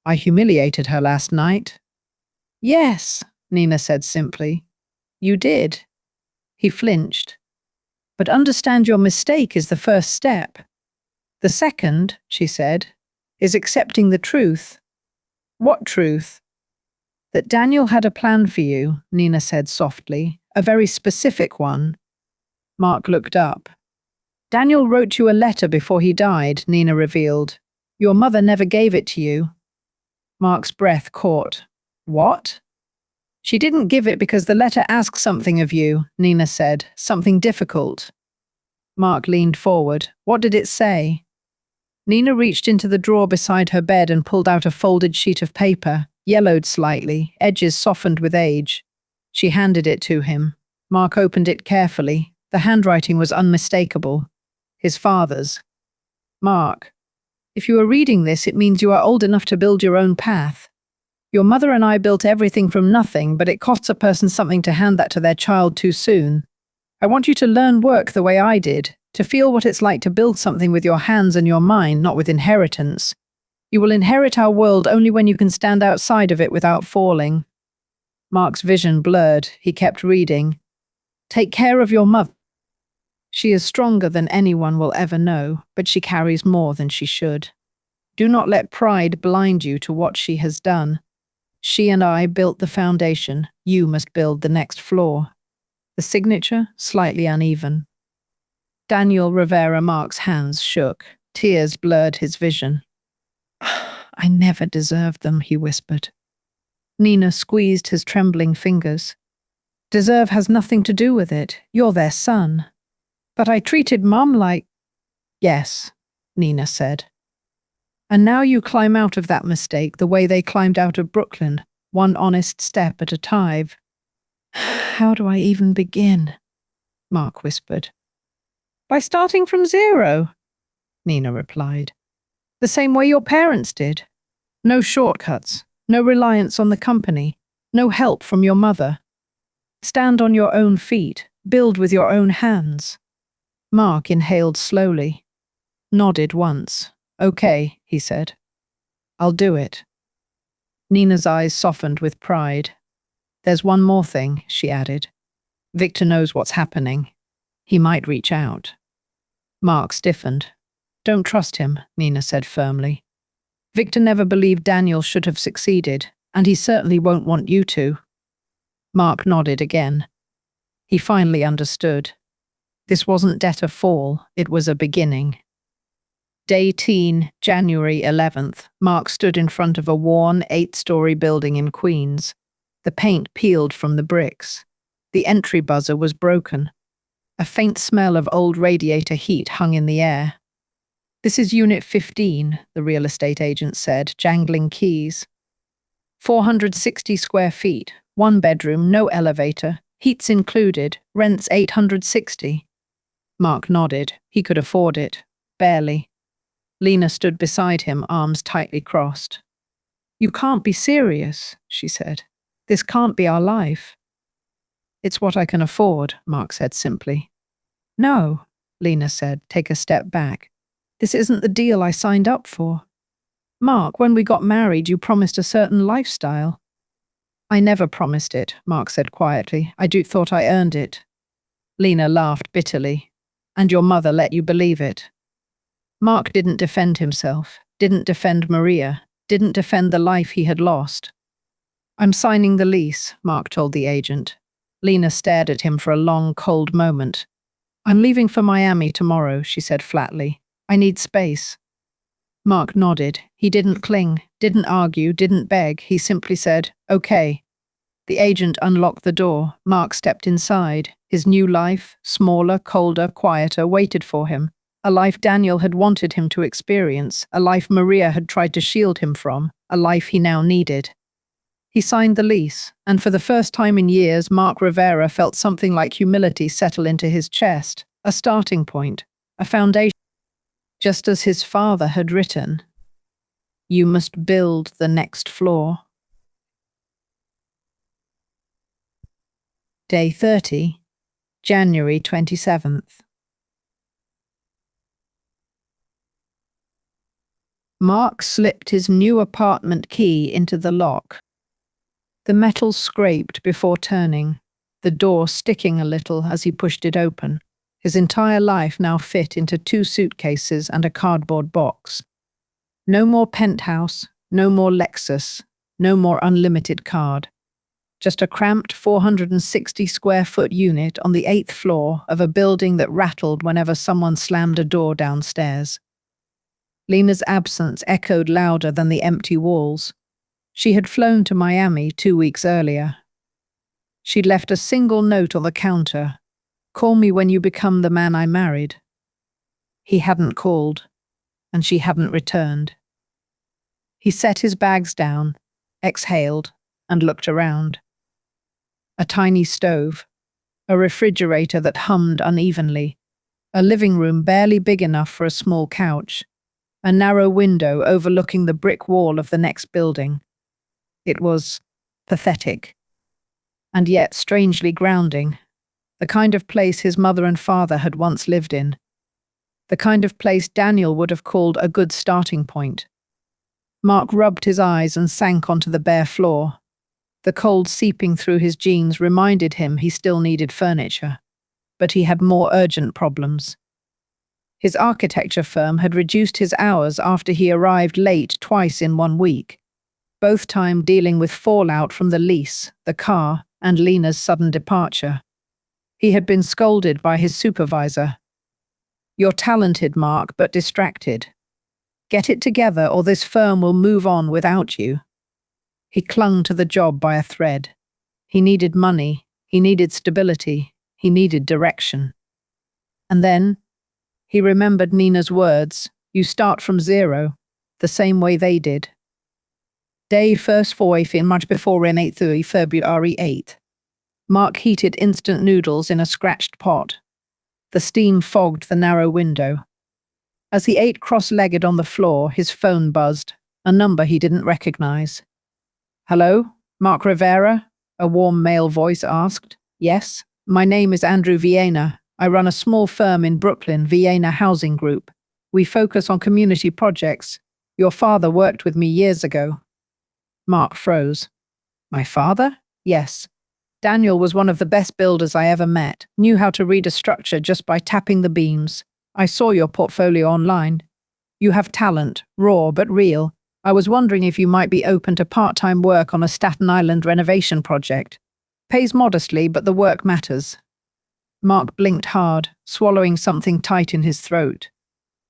I humiliated her last night. Yes, Nina said simply. You did. He flinched. But understand your mistake is the first step. The second, she said, is accepting the truth. What truth? That Daniel had a plan for you, Nina said softly, a very specific one. Mark looked up. Daniel wrote you a letter before he died, Nina revealed. Your mother never gave it to you. Mark's breath caught. What? She didn't give it because the letter asked something of you, Nina said, something difficult. Mark leaned forward. What did it say? Nina reached into the drawer beside her bed and pulled out a folded sheet of paper, yellowed slightly, edges softened with age. She handed it to him. Mark opened it carefully. The handwriting was unmistakable. His father's. Mark, if you are reading this, it means you are old enough to build your own path. Your mother and I built everything from nothing, but it costs a person something to hand that to their child too soon. I want you to learn work the way I did, to feel what it's like to build something with your hands and your mind, not with inheritance. You will inherit our world only when you can stand outside of it without falling. Mark's vision blurred. He kept reading. Take care of your mother. She is stronger than anyone will ever know, but she carries more than she should. Do not let pride blind you to what she has done. She and I built the foundation. You must build the next floor. The signature, slightly uneven. Daniel Rivera Mark's hands shook. Tears blurred his vision. I never deserved them, he whispered. Nina squeezed his trembling fingers. Deserve has nothing to do with it. You're their son. But I treated Mom like... Yes, Nina said. And now you climb out of that mistake the way they climbed out of Brooklyn, one honest step at a time. How do I even begin? Mark whispered. By starting from zero, Nina replied. The same way your parents did. No shortcuts, no reliance on the company, no help from your mother. Stand on your own feet, build with your own hands. Mark inhaled slowly, nodded once. Okay, he said. I'll do it. Nina's eyes softened with pride. There's one more thing, she added. Victor knows what's happening. He might reach out. Mark stiffened. Don't trust him, Nina said firmly. Victor never believed Daniel should have succeeded, and he certainly won't want you to. Mark nodded again. He finally understood. This wasn't debt a fall, it was a beginning. Day 10, January 11th, Mark stood in front of a worn 8-story building in Queens. The paint peeled from the bricks. The entry buzzer was broken. A faint smell of old radiator heat hung in the air. This is Unit 15, the real estate agent said, jangling keys. 460 square feet, 1 bedroom, no elevator, heats included, rents $860. Mark nodded. He could afford it. Barely. Lena stood beside him, arms tightly crossed. You can't be serious, she said. This can't be our life. It's what I can afford, Mark said simply. No, Lena said, take a step back. This isn't the deal I signed up for. Mark, when we got married, you promised a certain lifestyle. I never promised it, Mark said quietly. I thought I earned it. Lena laughed bitterly. And your mother let you believe it. Mark didn't defend himself, didn't defend Maria, didn't defend the life he had lost. I'm signing the lease, Mark told the agent. Lena stared at him for a long, cold moment. I'm leaving for Miami tomorrow, she said flatly. I need space. Mark nodded. He didn't cling, didn't argue, didn't beg. He simply said, okay. The agent unlocked the door. Mark stepped inside. His new life, smaller, colder, quieter, waited for him. A life Daniel had wanted him to experience, a life Maria had tried to shield him from, a life he now needed. He signed the lease, and for the first time in years, Mark Rivera felt something like humility settle into his chest, a starting point, a foundation. Just as his father had written, "You must build the next floor." Day 30, January 27th. Mark slipped his new apartment key into the lock. The metal scraped before turning, the door sticking a little as he pushed it open. His entire life now fit into 2 suitcases and a cardboard box. No more penthouse, no more Lexus, no more unlimited card. Just a cramped 460 square foot unit on the 8th floor of a building that rattled whenever someone slammed a door downstairs. Lena's absence echoed louder than the empty walls. She had flown to Miami 2 weeks earlier. She'd left a single note on the counter, "Call me when you become the man I married." He hadn't called, and she hadn't returned. He set his bags down, exhaled, and looked around. A tiny stove, a refrigerator that hummed unevenly, a living room barely big enough for a small couch, a narrow window overlooking the brick wall of the next building. It was pathetic, and yet strangely grounding, the kind of place his mother and father had once lived in, the kind of place Daniel would have called a good starting point. Mark rubbed his eyes and sank onto the bare floor. The cold seeping through his jeans reminded him he still needed furniture, but he had more urgent problems. His architecture firm had reduced his hours after he arrived late twice in 1 week, both time dealing with fallout from the lease, the car, and Lena's sudden departure. He had been scolded by his supervisor. "You're talented, Mark, but distracted. Get it together or this firm will move on without you." He clung to the job by a thread. He needed money, he needed stability, he needed direction. And then he remembered Nina's words, "You start from zero, the same way they did." Day first foi in much before in 8th February 8. Mark heated instant noodles in a scratched pot. The steam fogged the narrow window. As he ate cross-legged on the floor, his phone buzzed, a number he didn't recognize. "Hello, Mark Rivera?" a warm male voice asked. "Yes, my name is Andrew Viena. I run a small firm in Brooklyn, Viena Housing Group. We focus on community projects. Your father worked with me years ago." Mark froze. "My father?" "Yes. Daniel was one of the best builders I ever met, knew how to read a structure just by tapping the beams. I saw your portfolio online. You have talent, raw but real. I was wondering if you might be open to part-time work on a Staten Island renovation project. Pays modestly, but the work matters." Mark blinked hard, swallowing something tight in his throat.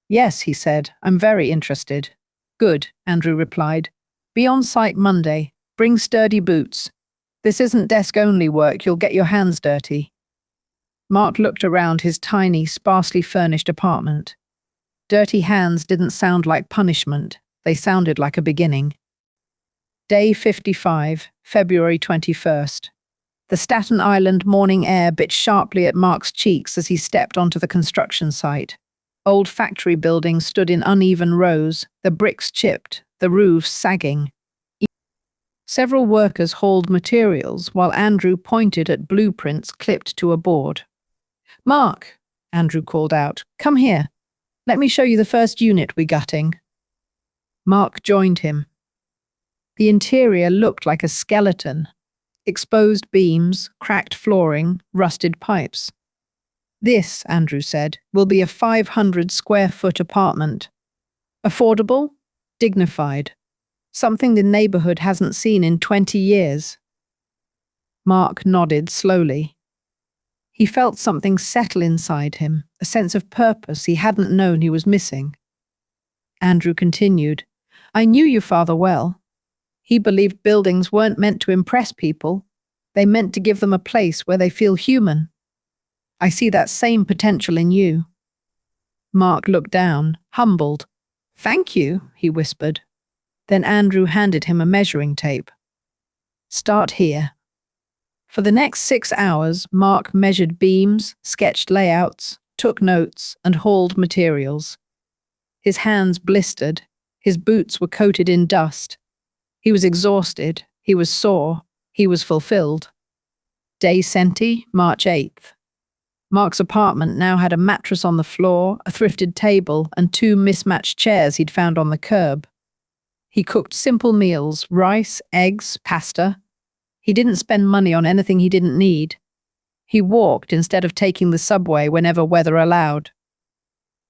"Yes," he said, "I'm very interested." "Good," Andrew replied. "Be on site Monday. Bring sturdy boots. This isn't desk-only work, you'll get your hands dirty." Mark looked around his tiny, sparsely furnished apartment. Dirty hands didn't sound like punishment, they sounded like a beginning. Day 55, February 21st. The Staten Island morning air bit sharply at Mark's cheeks as he stepped onto the construction site. Old factory buildings stood in uneven rows, the bricks chipped, the roofs sagging. Several workers hauled materials while Andrew pointed at blueprints clipped to a board. "Mark," Andrew called out, "come here. Let me show you the first unit we're gutting." Mark joined him. The interior looked like a skeleton. Exposed beams, cracked flooring, rusted pipes. "This," Andrew said, "will be a 500 square foot apartment. Affordable, dignified. Something the neighborhood hasn't seen in 20 years. Mark nodded slowly. He felt something settle inside him, a sense of purpose he hadn't known he was missing. Andrew continued, "I knew your father well. He believed buildings weren't meant to impress people. They meant to give them a place where they feel human. I see that same potential in you." Mark looked down, humbled. "Thank you," he whispered. Then Andrew handed him a measuring tape. Start here. For the next 6 hours, Mark measured beams, sketched layouts, took notes, and hauled materials. His hands blistered, his boots were coated in dust. He was exhausted, he was sore, he was fulfilled. Day Centi, March 8th. Mark's apartment now had a mattress on the floor, a thrifted table, and 2 mismatched chairs he'd found on the curb. He cooked simple meals, rice, eggs, pasta. He didn't spend money on anything he didn't need. He walked instead of taking the subway whenever weather allowed.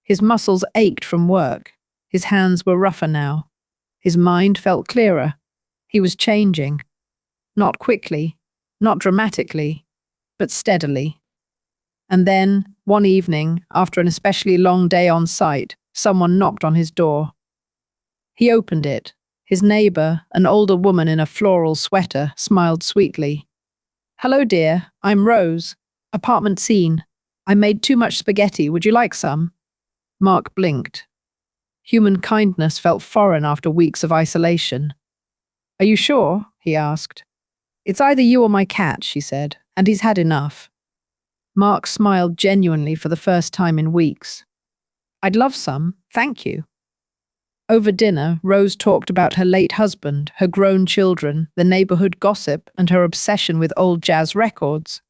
His muscles ached from work. His hands were rougher now. His mind felt clearer. He was changing. Not quickly, not dramatically, but steadily. And then, one evening, after an especially long day on site, someone knocked on his door. He opened it. His neighbor, an older woman in a floral sweater, smiled sweetly. "Hello, dear. I'm Rose. Apartment scene. I made too much spaghetti. Would you like some?" Mark blinked. Human kindness felt foreign after weeks of isolation. "Are you sure?" he asked. "It's either you or my cat," she said, "and he's had enough." Mark smiled genuinely for the first time in weeks. "I'd love some, thank you." Over dinner, Rose talked about her late husband, her grown children, the neighborhood gossip, and her obsession with old jazz records.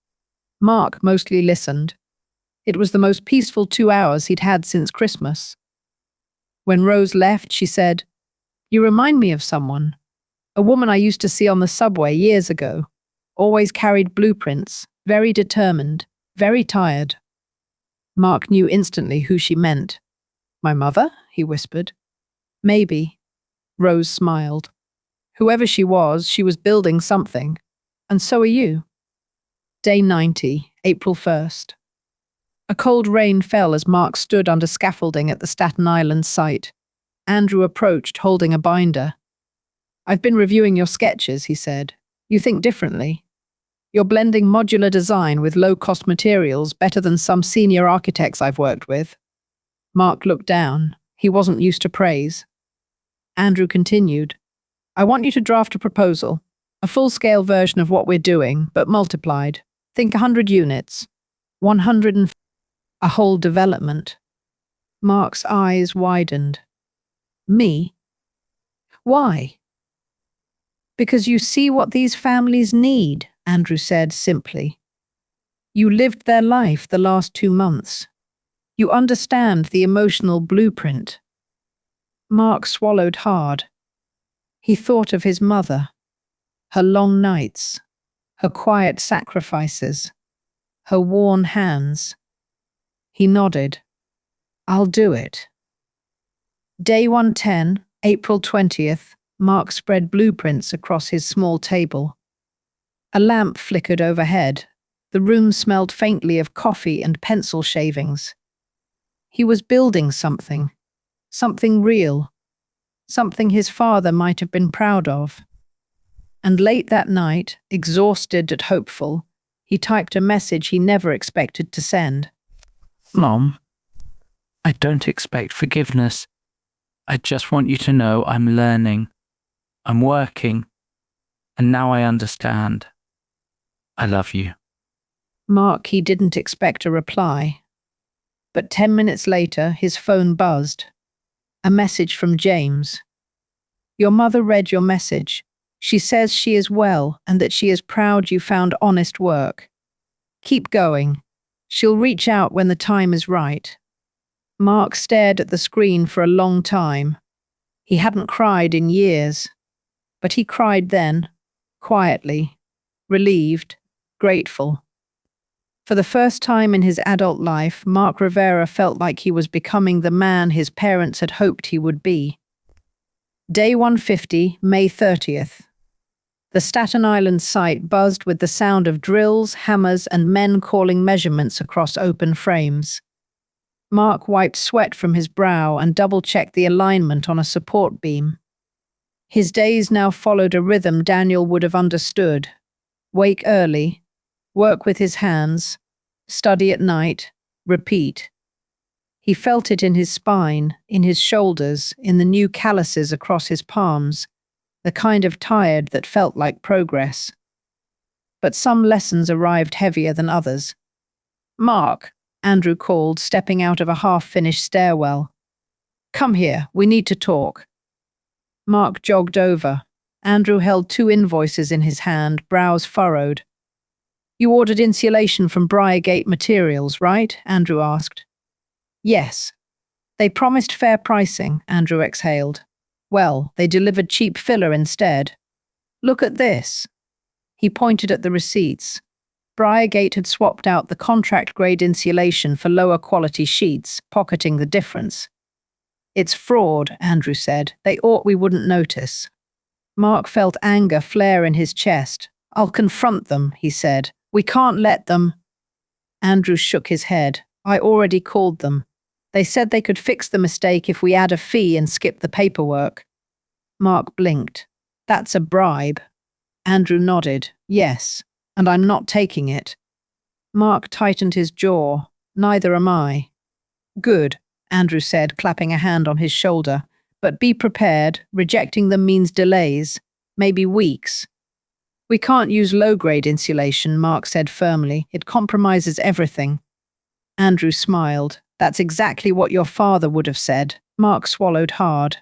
Mark mostly listened. It was the most peaceful 2 hours he'd had since Christmas. When Rose left, she said, "You remind me of someone. A woman I used to see on the subway years ago. Always carried blueprints, very determined, very tired." Mark knew instantly who she meant. "My mother?" he whispered. "Maybe." Rose smiled. "Whoever she was building something. And so are you." Day 90, April 1st. A cold rain fell as Mark stood under scaffolding at the Staten Island site. Andrew approached, holding a binder. "I've been reviewing your sketches," he said. "You think differently. You're blending modular design with low-cost materials better than some senior architects I've worked with." Mark looked down. He wasn't used to praise. Andrew continued, "I want you to draft a proposal, a full-scale version of what we're doing, but multiplied. Think 100 units. 100 a whole development." Mark's eyes widened. "Me? Why?" "Because you see what these families need," Andrew said simply. "You lived their life the last 2 months. You understand the emotional blueprint." Mark swallowed hard. He thought of his mother, her long nights, her quiet sacrifices, her worn hands. He nodded. "I'll do it." Day 110, April 20th, Mark spread blueprints across his small table. A lamp flickered overhead. The room smelled faintly of coffee and pencil shavings. He was building something real, something his father might have been proud of. And late that night, exhausted but hopeful, he typed a message he never expected to send. "Mom, I don't expect forgiveness. I just want you to know I'm learning. I'm working. And now I understand. I love you." Mark, he didn't expect a reply. But 10 minutes later, his phone buzzed. A message from James. "Your mother read your message. She says she is well and that she is proud you found honest work. Keep going. She'll reach out when the time is right." Mark stared at the screen for a long time. He hadn't cried in years. But he cried then, quietly, relieved, grateful. For the first time in his adult life, Mark Rivera felt like he was becoming the man his parents had hoped he would be. Day 150, May 30th. The Staten Island site buzzed with the sound of drills, hammers, and men calling measurements across open frames. Mark wiped sweat from his brow and double-checked the alignment on a support beam. His days now followed a rhythm Daniel would have understood. Wake early, work with his hands, study at night, repeat. He felt it in his spine, in his shoulders, in the new calluses across his palms. the kind of tired that felt like progress. But some lessons arrived heavier than others. "Mark," Andrew called, stepping out of a half-finished stairwell. "Come here, we need to talk." Mark jogged over. Andrew held 2 invoices in his hand, brows furrowed. "You ordered insulation from Briargate Materials, right?" Andrew asked. "Yes." "They promised fair pricing," Andrew exhaled. "Well, they delivered cheap filler instead. Look at this." He pointed at the receipts. Briargate had swapped out the contract-grade insulation for lower-quality sheets, pocketing the difference. "It's fraud," Andrew said. We wouldn't notice." Mark felt anger flare in his chest. "I'll confront them," he said. "We can't let them." Andrew shook his head. "I already called them. They said they could fix the mistake if we add a fee and skip the paperwork." Mark blinked. "That's a bribe." Andrew nodded. "Yes, and I'm not taking it." Mark tightened his jaw. "Neither am I." "Good," Andrew said, clapping a hand on his shoulder. "But be prepared. Rejecting them means delays, maybe weeks." "We can't use low-grade insulation," Mark said firmly. "It compromises everything." Andrew smiled. "That's exactly what your father would have said." Mark swallowed hard.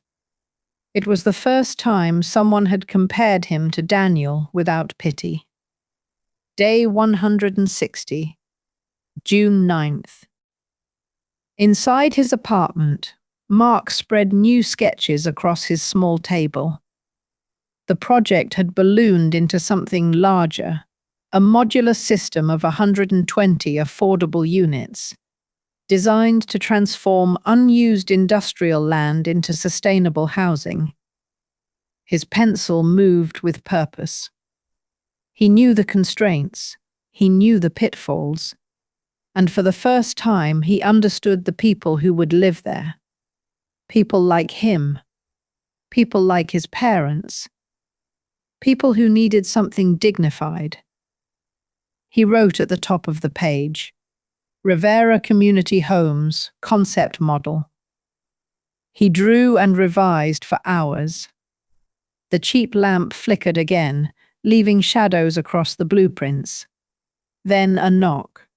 It was the first time someone had compared him to Daniel without pity. Day 160, June 9th. Inside his apartment, Mark spread new sketches across his small table. The project had ballooned into something larger, a modular system of 120 affordable units, designed to transform unused industrial land into sustainable housing. His pencil moved with purpose. He knew the constraints, he knew the pitfalls, and for the first time he understood the people who would live there. People like him, people like his parents, people who needed something dignified. He wrote at the top of the page, "Rivera Community Homes, Concept Model." He drew and revised for hours. The cheap lamp flickered again, leaving shadows across the blueprints. Then a knock.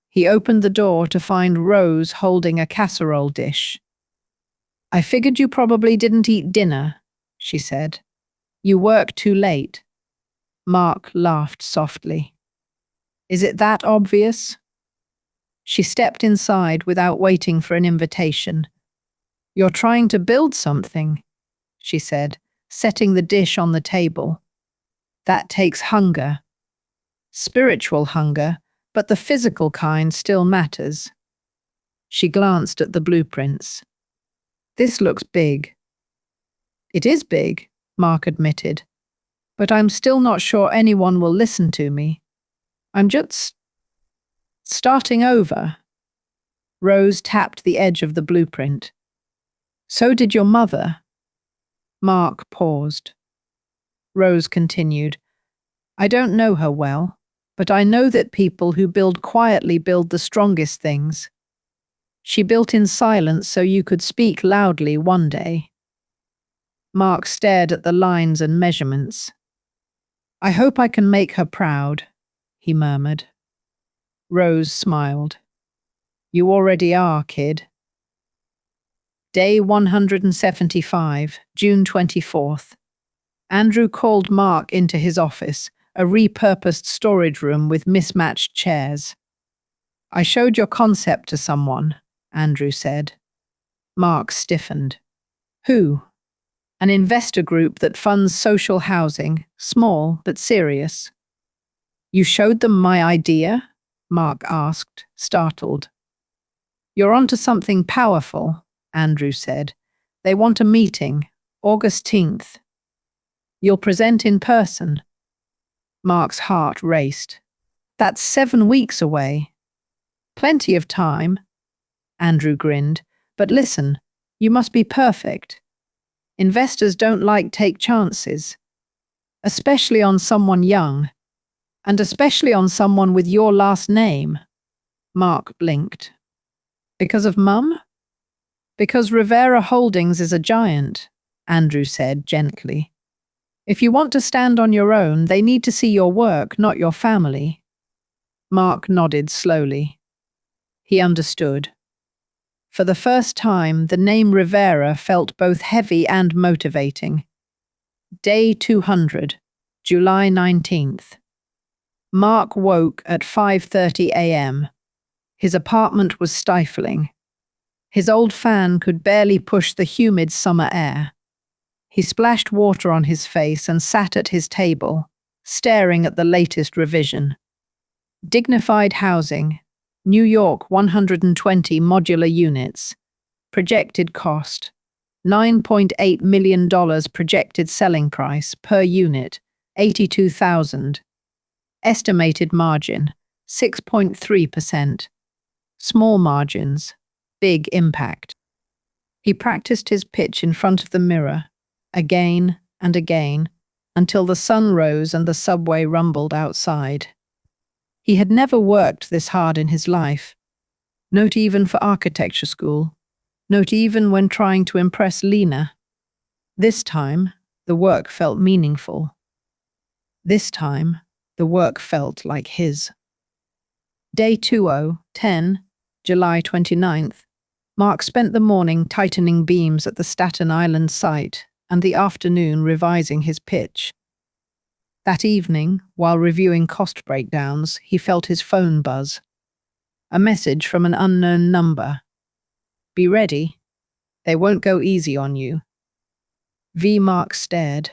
He opened the door to find Rose holding a casserole dish. "I figured you probably didn't eat dinner," she said. "You work too late." Mark laughed softly. "Is it that obvious?" She stepped inside without waiting for an invitation. "You're trying to build something," she said, setting the dish on the table. "That takes hunger. Spiritual hunger, but the physical kind still matters." She glanced at the blueprints. "This looks big." "It is big," Mark admitted, "but I'm still not sure anyone will listen to me. I'm just starting over." Rose tapped the edge of the blueprint. "So did your mother." Mark paused. Rose continued, "I don't know her well, but I know that people who build quietly build the strongest things. She built in silence so you could speak loudly one day." Mark stared at the lines and measurements. "I hope I can make her proud," he murmured. Rose smiled. "You already are, kid." Day 175, June 24th. Andrew called Mark into his office, a repurposed storage room with mismatched chairs. "I showed your concept to someone," Andrew said. Mark stiffened. "Who?" "An investor group that funds social housing, small but serious." "You showed them my idea?" Mark asked, startled. "You're onto something powerful," Andrew said. "They want a meeting, August 10th. You'll present in person." Mark's heart raced. "That's 7 weeks away." "Plenty of time," Andrew grinned. "But listen, you must be perfect. Investors don't take chances, especially on someone young, and especially on someone with your last name." Mark blinked. "Because of Mum?" "Because Rivera Holdings is a giant," Andrew said gently. If you want to stand on your own, they need to see your work, not your family. Mark nodded slowly. He understood. For the first time, the name Rivera felt both heavy and motivating. Day 200, July 19th. Mark woke at 5:30 a.m. His apartment was stifling. His old fan could barely push the humid summer air. He splashed water on his face and sat at his table, staring at the latest revision. Dignified housing, New York 120 modular units. Projected cost, $9.8 million projected selling price per unit, 82,000. Estimated margin, 6.3%. Small margins, big impact. He practiced his pitch in front of the mirror, again and again, until the sun rose and the subway rumbled outside. He had never worked this hard in his life, not even for architecture school, not even when trying to impress Lena. This time, the work felt meaningful. This time, the work felt like his. Day 2010, July 29th. Mark spent the morning tightening beams at the Staten Island site and the afternoon revising his pitch. That evening, while reviewing cost breakdowns, he felt his phone buzz. A message from an unknown number. Be ready. They won't go easy on you. Mark stared.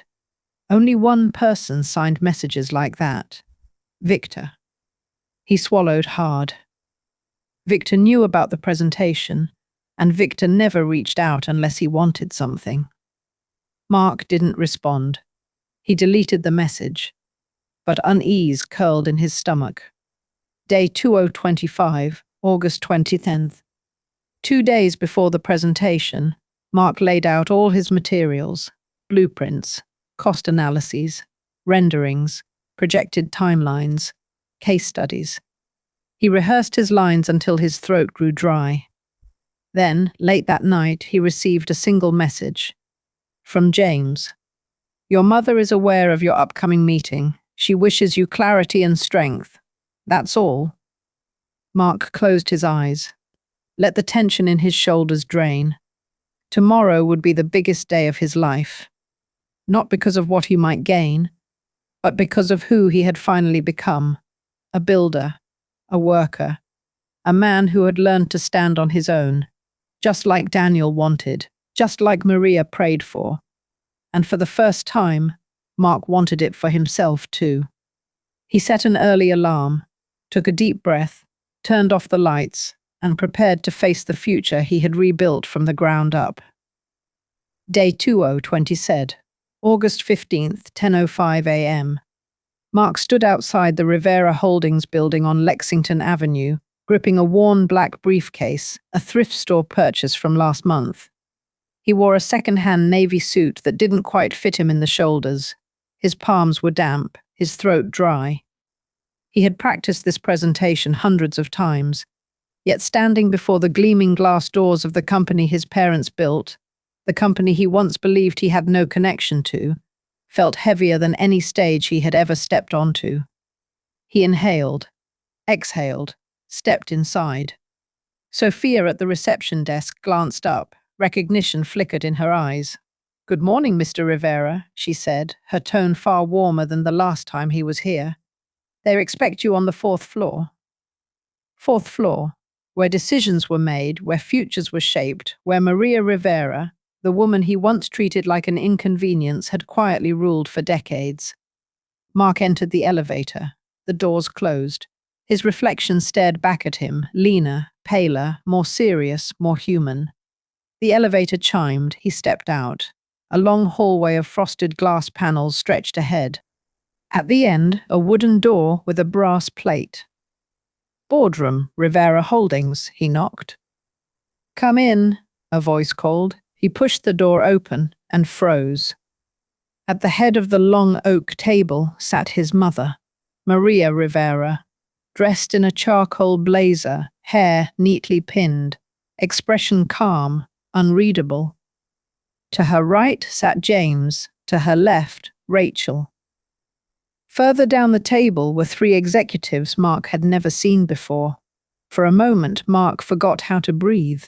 Only one person signed messages like that. Victor. He swallowed hard. Victor knew about the presentation, and Victor never reached out unless he wanted something. Mark didn't respond. He deleted the message, but unease curled in his stomach. Day 2025, August 20th. 2 days before the presentation, Mark laid out all his materials, blueprints, cost analyses, renderings, projected timelines, case studies. He rehearsed his lines until his throat grew dry. Then, late that night, he received a single message. From James. Your mother is aware of your upcoming meeting. She wishes you clarity and strength. That's all. Mark closed his eyes. Let the tension in his shoulders drain. Tomorrow would be the biggest day of his life. Not because of what he might gain, but because of who he had finally become. A builder, a worker, a man who had learned to stand on his own, just like Daniel wanted, just like Maria prayed for. And for the first time, Mark wanted it for himself too. He set an early alarm, took a deep breath, turned off the lights, and prepared to face the future he had rebuilt from the ground up. Day 2020 said, August 15th, 10:05 a.m. Mark stood outside the Rivera Holdings building on Lexington Avenue, gripping a worn black briefcase, a thrift store purchase from last month. He wore a second-hand navy suit that didn't quite fit him in the shoulders. His palms were damp, his throat dry. He had practiced this presentation hundreds of times, yet standing before the gleaming glass doors of the company his parents built, the company he once believed he had no connection to, felt heavier than any stage he had ever stepped onto. He inhaled, exhaled, stepped inside. Sophia at the reception desk glanced up. Recognition flickered in her eyes. Good morning, Mr. Rivera, she said, her tone far warmer than the last time he was here. They expect you on the 4th floor. 4th floor, where decisions were made, where futures were shaped, where Maria Rivera, the woman he once treated like an inconvenience, had quietly ruled for decades. Mark entered the elevator. The doors closed. His reflection stared back at him, leaner, paler, more serious, more human. The elevator chimed. He stepped out. A long hallway of frosted glass panels stretched ahead. At the end, a wooden door with a brass plate. Boardroom, Rivera Holdings, he knocked. Come in, a voice called. He pushed the door open and froze. At the head of the long oak table sat his mother, Maria Rivera, dressed in a charcoal blazer, hair neatly pinned, expression calm, unreadable. To her right sat James, to her left, Rachel. Further down the table were three executives Mark had never seen before. For a moment, Mark forgot how to breathe.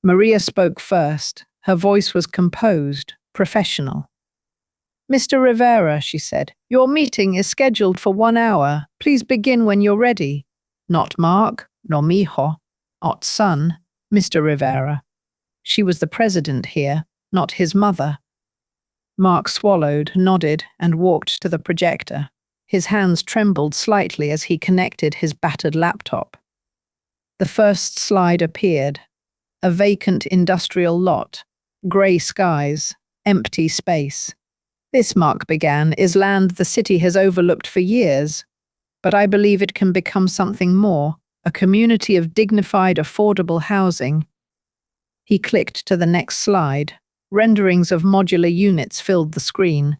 Maria spoke first. Her voice was composed, professional. "Mr. Rivera," she said, "your meeting is scheduled for 1 hour. Please begin when you're ready." Not Mark, nor mijo, not son, Mr. Rivera. She was the president here, not his mother. Mark swallowed, nodded, and walked to the projector. His hands trembled slightly as he connected his battered laptop. The first slide appeared. A vacant industrial lot, grey skies, empty space. "This," Mark began, "is land the city has overlooked for years, but I believe it can become something more, a community of dignified, affordable housing." He clicked to the next slide. Renderings of modular units filled the screen.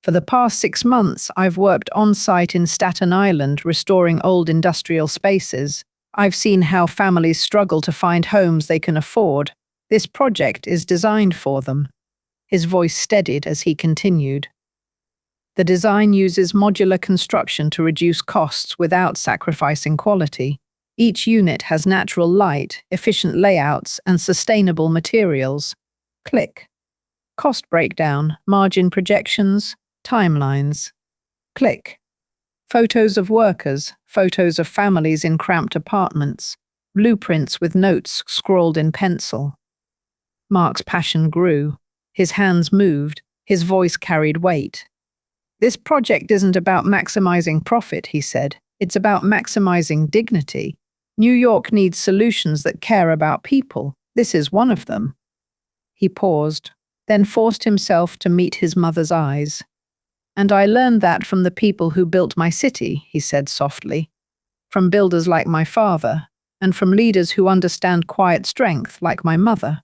"For the past 6 months, I've worked on-site in Staten Island restoring old industrial spaces. I've seen how families struggle to find homes they can afford. This project is designed for them." His voice steadied as he continued. "The design uses modular construction to reduce costs without sacrificing quality. Each unit has natural light, efficient layouts, and sustainable materials." Click. Cost breakdown, margin projections, timelines. Click. Photos of workers, photos of families in cramped apartments, blueprints with notes scrawled in pencil. Mark's passion grew. His hands moved. His voice carried weight. "This project isn't about maximizing profit," he said. "It's about maximizing dignity. New York needs solutions that care about people. This is one of them." He paused, then forced himself to meet his mother's eyes. "And I learned that from the people who built my city," he said softly. "From builders like my father, and from leaders who understand quiet strength like my mother."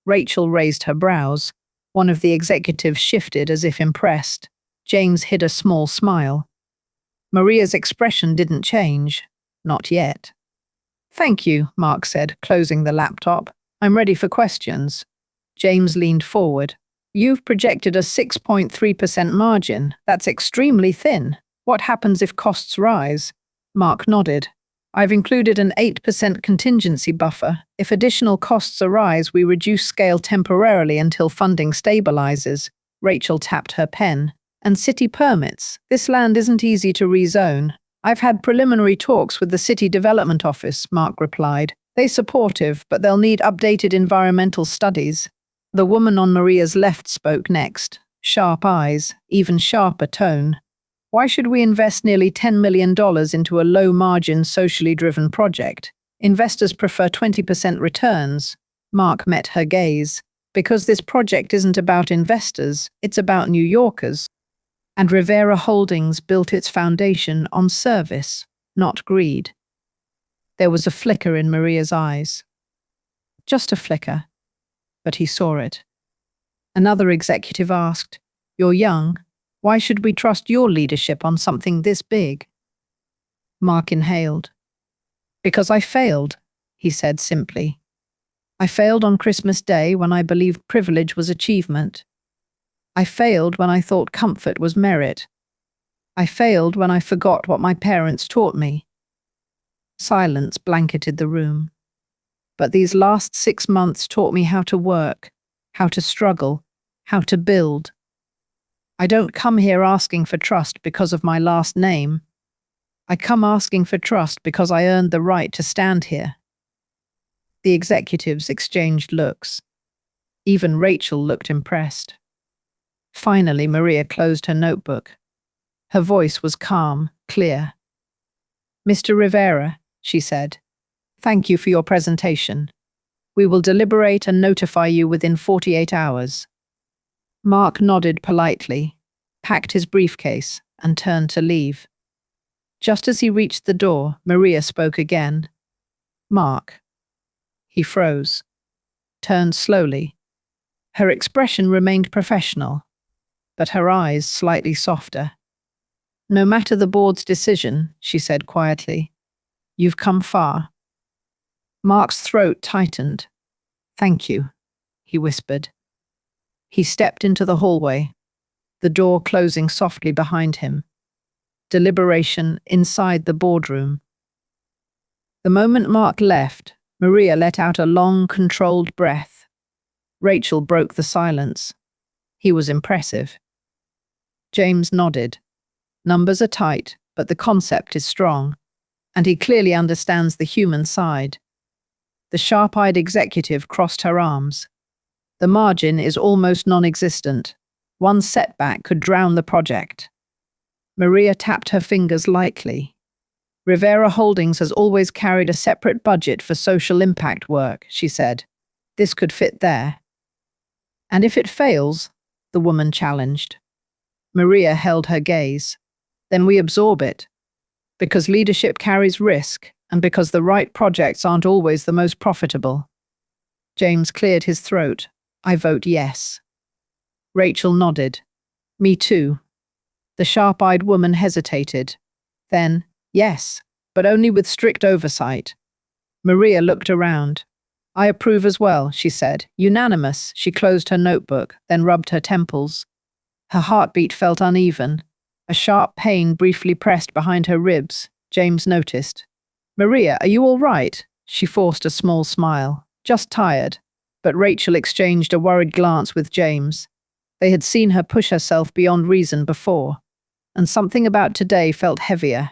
Rachel raised her brows. One of the executives shifted as if impressed. James hid a small smile. Maria's expression didn't change. Not yet. "Thank you," Mark said, closing the laptop. "I'm ready for questions." James leaned forward. "You've projected a 6.3% margin. That's extremely thin. What happens if costs rise?" Mark nodded. "I've included an 8% contingency buffer. If additional costs arise, we reduce scale temporarily until funding stabilizes." Rachel tapped her pen. "And city permits. This land isn't easy to rezone." "I've had preliminary talks with the City Development Office," Mark replied. "They're supportive, but they'll need updated environmental studies." The woman on Maria's left spoke next. Sharp eyes, even sharper tone. "Why should we invest nearly $10 million into a low-margin, socially driven project? Investors prefer 20% returns." Mark met her gaze. "Because this project isn't about investors, it's about New Yorkers. And Rivera Holdings built its foundation on service, not greed." There was a flicker in Maria's eyes. Just a flicker. But he saw it. Another executive asked, "You're young. Why should we trust your leadership on something this big?" Mark inhaled. "Because I failed," he said simply. "I failed on Christmas Day when I believed privilege was achievement. I failed when I thought comfort was merit. I failed when I forgot what my parents taught me." Silence blanketed the room. "But these last 6 months taught me how to work, how to struggle, how to build. I don't come here asking for trust because of my last name. I come asking for trust because I earned the right to stand here." The executives exchanged looks. Even Rachel looked impressed. Finally, Maria closed her notebook. Her voice was calm, clear. "Mr. Rivera," she said, "thank you for your presentation. We will deliberate and notify you within 48 hours." Mark nodded politely, packed his briefcase, and turned to leave. Just as he reached the door, Maria spoke again. "Mark." He froze, turned slowly. Her expression remained professional, but her eyes slightly softer. "No matter the board's decision," she said quietly, "you've come far." Mark's throat tightened. "Thank you," he whispered. He stepped into the hallway. the door closing softly behind him. Deliberation inside the boardroom. The moment Mark left, Maria let out a long, controlled breath. Rachel broke the silence. He was impressive. James nodded. Numbers are tight, but the concept is strong, and he clearly understands the human side. The sharp-eyed executive crossed her arms. The margin is almost non-existent. One setback could drown the project. Maria tapped her fingers lightly. Rivera Holdings has always carried a separate budget for social impact work, she said. This could fit there. And if it fails, the woman challenged. Maria held her gaze. Then we absorb it. Because leadership carries risk, and because the right projects aren't always the most profitable. James cleared his throat. I vote yes. Rachel nodded. Me too. The sharp-eyed woman hesitated. Then, yes, but only with strict oversight. Maria looked around. I approve as well, she said. Unanimous. She closed her notebook, then rubbed her temples. Her heartbeat felt uneven. A sharp pain briefly pressed behind her ribs. James noticed. Maria, are you all right? She forced a small smile. Just tired. But Rachel exchanged a worried glance with James. They had seen her push herself beyond reason before. And something about today felt heavier.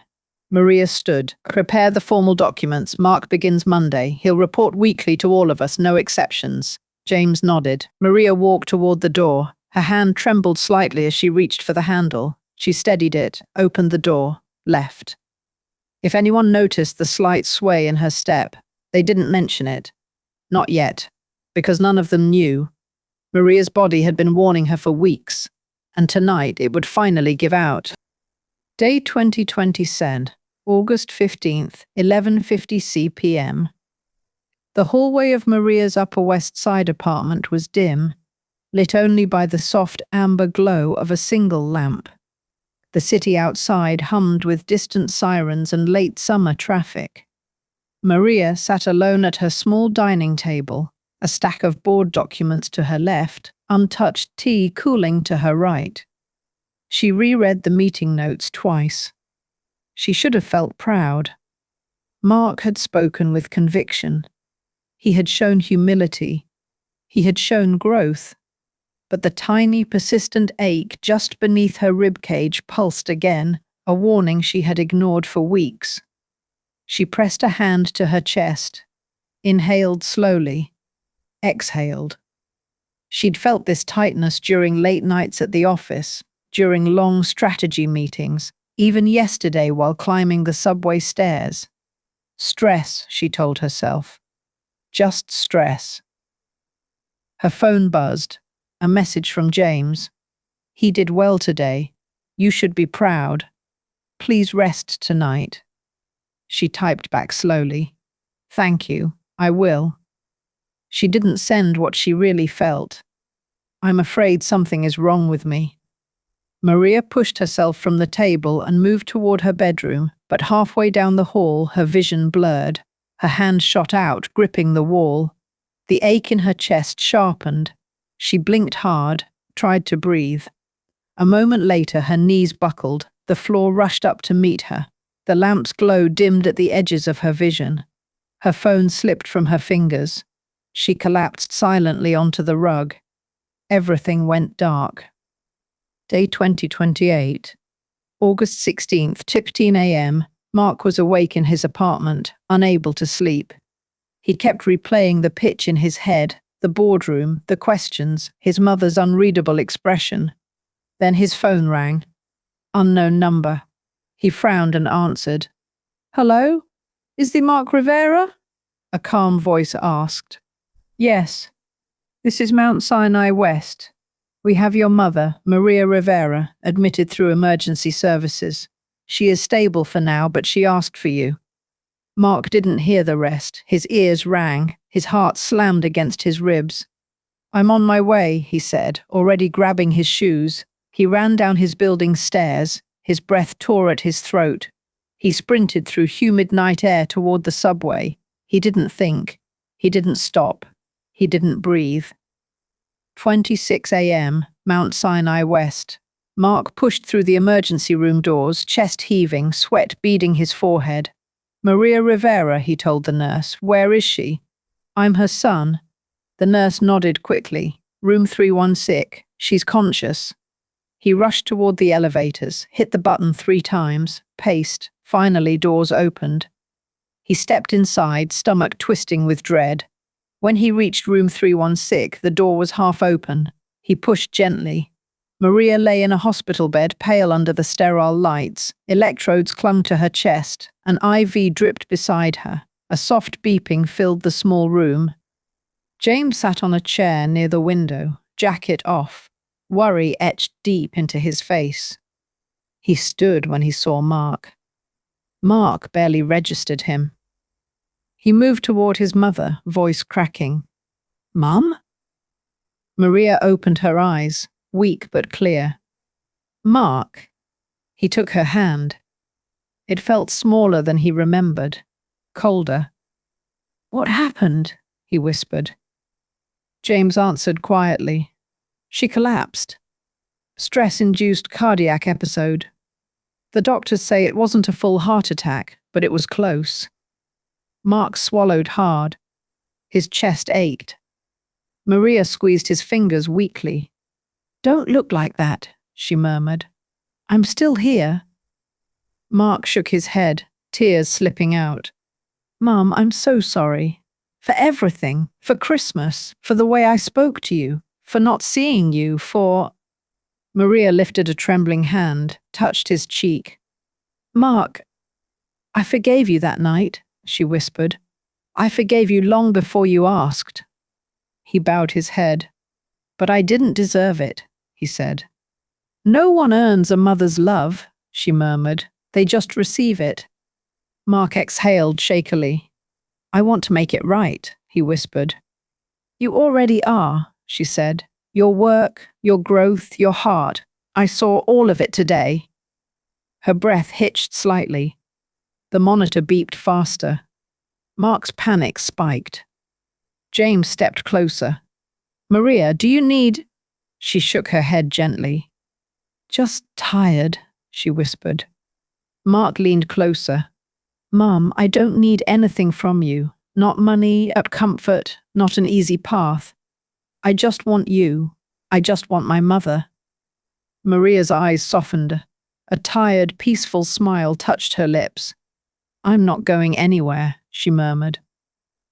Maria stood. Prepare the formal documents. Mark begins Monday. He'll report weekly to all of us, no exceptions. James nodded. Maria walked toward the door. Her hand trembled slightly as she reached for the handle. She steadied it, opened the door, left. If anyone noticed the slight sway in her step, they didn't mention it. Not yet, because none of them knew. Maria's body had been warning her for weeks, and tonight it would finally give out. Day 2020 said, August 15th, 11:50 p.m. The hallway of Maria's Upper West Side apartment was dim, lit only by the soft amber glow of a single lamp. The city outside hummed with distant sirens and late summer traffic. Maria sat alone at her small dining table, a stack of board documents to her left, untouched tea cooling to her right. She reread the meeting notes twice. She should have felt proud. Mark had spoken with conviction. He had shown humility. He had shown growth. But the tiny, persistent ache just beneath her ribcage pulsed again, a warning she had ignored for weeks. She pressed a hand to her chest, inhaled slowly, exhaled. She'd felt this tightness during late nights at the office, during long strategy meetings, even yesterday while climbing the subway stairs. Stress, she told herself. Just stress. Her phone buzzed. A message from James. He did well today. You should be proud. Please rest tonight. She typed back slowly. Thank you. I will. She didn't send what she really felt. I'm afraid something is wrong with me. Maria pushed herself from the table and moved toward her bedroom, but halfway down the hall, her vision blurred. Her hand shot out, gripping the wall. The ache in her chest sharpened. She blinked hard, tried to breathe. A moment later, her knees buckled. The floor rushed up to meet her. The lamp's glow dimmed at the edges of her vision. Her phone slipped from her fingers. She collapsed silently onto the rug. Everything went dark. Day 2028. August 16th, 15 a.m. Mark was awake in his apartment, unable to sleep. He kept replaying the pitch in his head, the boardroom, the questions, his mother's unreadable expression. Then his phone rang. Unknown number. He frowned and answered. Hello? Is the Mark Rivera? A calm voice asked. Yes. This is Mount Sinai West. We have your mother, Maria Rivera, admitted through emergency services. She is stable for now, but she asked for you. Mark didn't hear the rest. His ears rang. His heart slammed against his ribs. I'm on my way, he said, already grabbing his shoes. He ran down his building's stairs. His breath tore at his throat. He sprinted through humid night air toward the subway. He didn't think. He didn't stop. He didn't breathe. 26 a.m., Mount Sinai West. Mark pushed through the emergency room doors, chest heaving, sweat beading his forehead. "Maria Rivera," he told the nurse. "Where is she?" "I'm her son." The nurse nodded quickly. "Room 316. She's conscious." He rushed toward the elevators, hit the button 3 times, paced. Finally, doors opened. He stepped inside, stomach twisting with dread. When he reached room 316, the door was half open. He pushed gently. Maria lay in a hospital bed, pale under the sterile lights. Electrodes clung to her chest. An IV dripped beside her. A soft beeping filled the small room. James sat on a chair near the window, jacket off, worry etched deep into his face. He stood when he saw Mark. Mark barely registered him. He moved toward his mother, voice cracking. "Mum?" Maria opened her eyes, weak but clear. "Mark." He took her hand. It felt smaller than he remembered, colder. "What happened?" he whispered. James answered quietly. "She collapsed. Stress-induced cardiac episode. The doctors say it wasn't a full heart attack, but it was close." Mark swallowed hard. His chest ached. Maria squeezed his fingers weakly. "Don't look like that," she murmured. "I'm still here." Mark shook his head, tears slipping out. "Mum, I'm so sorry. For everything. For Christmas. For the way I spoke to you. For not seeing you. For—" Maria lifted a trembling hand, touched his cheek. "Mark, I forgave you that night," she whispered. "I forgave you long before you asked." He bowed his head. "But I didn't deserve it," he said. "No one earns a mother's love," she murmured. "They just receive it." Mark exhaled shakily. "I want to make it right," he whispered. "You already are," she said. "Your work, your growth, your heart. I saw all of it today." Her breath hitched slightly. The monitor beeped faster. Mark's panic spiked. James stepped closer. "Maria, do you need—" She shook her head gently. "Just tired," she whispered. Mark leaned closer. "Mum, I don't need anything from you. Not money, comfort, not an easy path. I just want you. I just want my mother." Maria's eyes softened. A tired, peaceful smile touched her lips. "I'm not going anywhere," she murmured.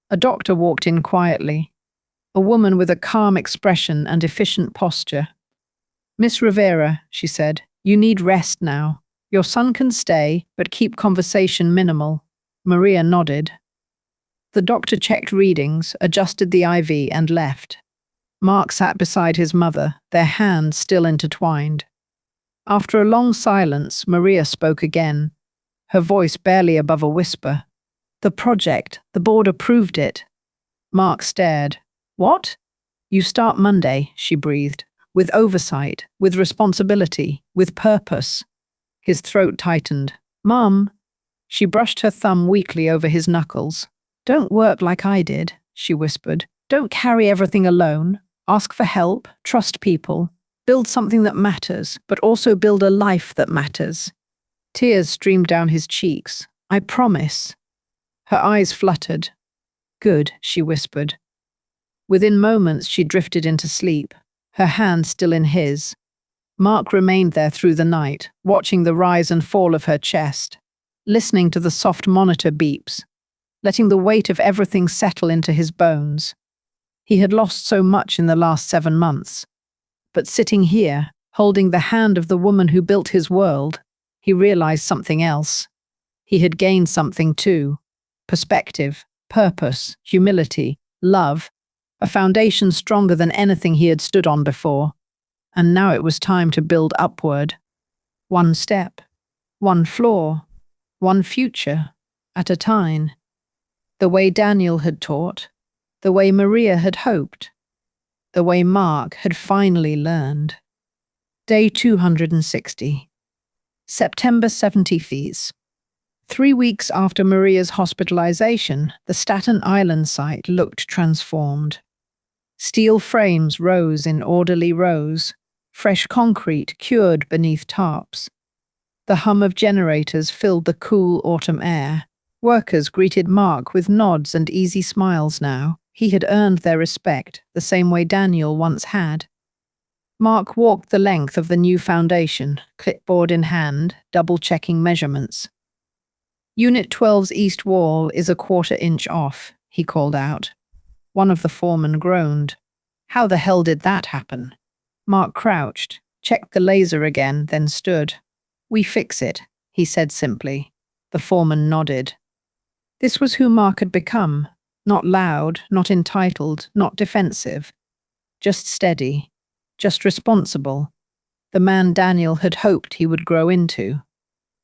A doctor walked in quietly. A woman with a calm expression and efficient posture. "Miss Rivera," she said, "you need rest now. Your son can stay, but keep conversation minimal." Maria nodded. The doctor checked readings, adjusted the IV, and left. Mark sat beside his mother, their hands still intertwined. After a long silence, Maria spoke again, her voice barely above a whisper. "The project, the board approved it." Mark stared. "What?" "You start Monday," she breathed, "with oversight, with responsibility, with purpose." His throat tightened. "Mum." She brushed her thumb weakly over his knuckles. "Don't work like I did," she whispered. "Don't carry everything alone. Ask for help, trust people, build something that matters, but also build a life that matters." Tears streamed down his cheeks. "I promise." Her eyes fluttered. "Good," she whispered. Within moments, she drifted into sleep, her hand still in his. Mark remained there through the night, watching the rise and fall of her chest, listening to the soft monitor beeps, letting the weight of everything settle into his bones. He had lost so much in the last 7 months. But sitting here, holding the hand of the woman who built his world, he realized something else. He had gained something too. Perspective, purpose, humility, love, a foundation stronger than anything he had stood on before. And now it was time to build upward. One step, one floor, one future at a time. The way Daniel had taught, the way Maria had hoped, the way Mark had finally learned. Day 260. September 70th. 3 weeks after Maria's hospitalization, the Staten Island site looked transformed. Steel frames rose in orderly rows, fresh concrete cured beneath tarps. The hum of generators filled the cool autumn air. Workers greeted Mark with nods and easy smiles now. He had earned their respect, the same way Daniel once had. Mark walked the length of the new foundation, clipboard in hand, double-checking measurements. Unit 12's east wall is a quarter-inch off, he called out. One of the foremen groaned. How the hell did that happen? Mark crouched, checked the laser again, then stood. We fix it, he said simply. The foreman nodded. This was who Mark had become. Not loud, not entitled, not defensive. Just steady. Just responsible. The man Daniel had hoped he would grow into.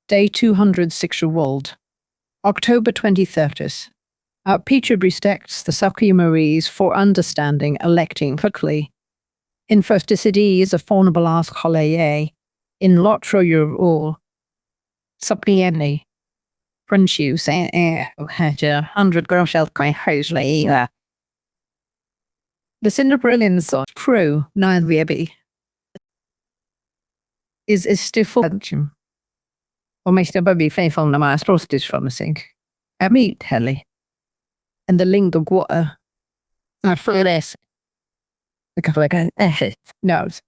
Day 206 Wold. October 23rd. Peter respects the Saki Maries for understanding electing quickly. In Firsticities of Fornabalas Holaye, in Lotro Urul. Sapieni. French you say, had 100 girls out my house. The Cinderellans of Pro, neither baby. Is stiff fortune. Or may still be faithful to my atrocities from a sink. I meet Helly. And the ling of water. I feel this. Because like an nose.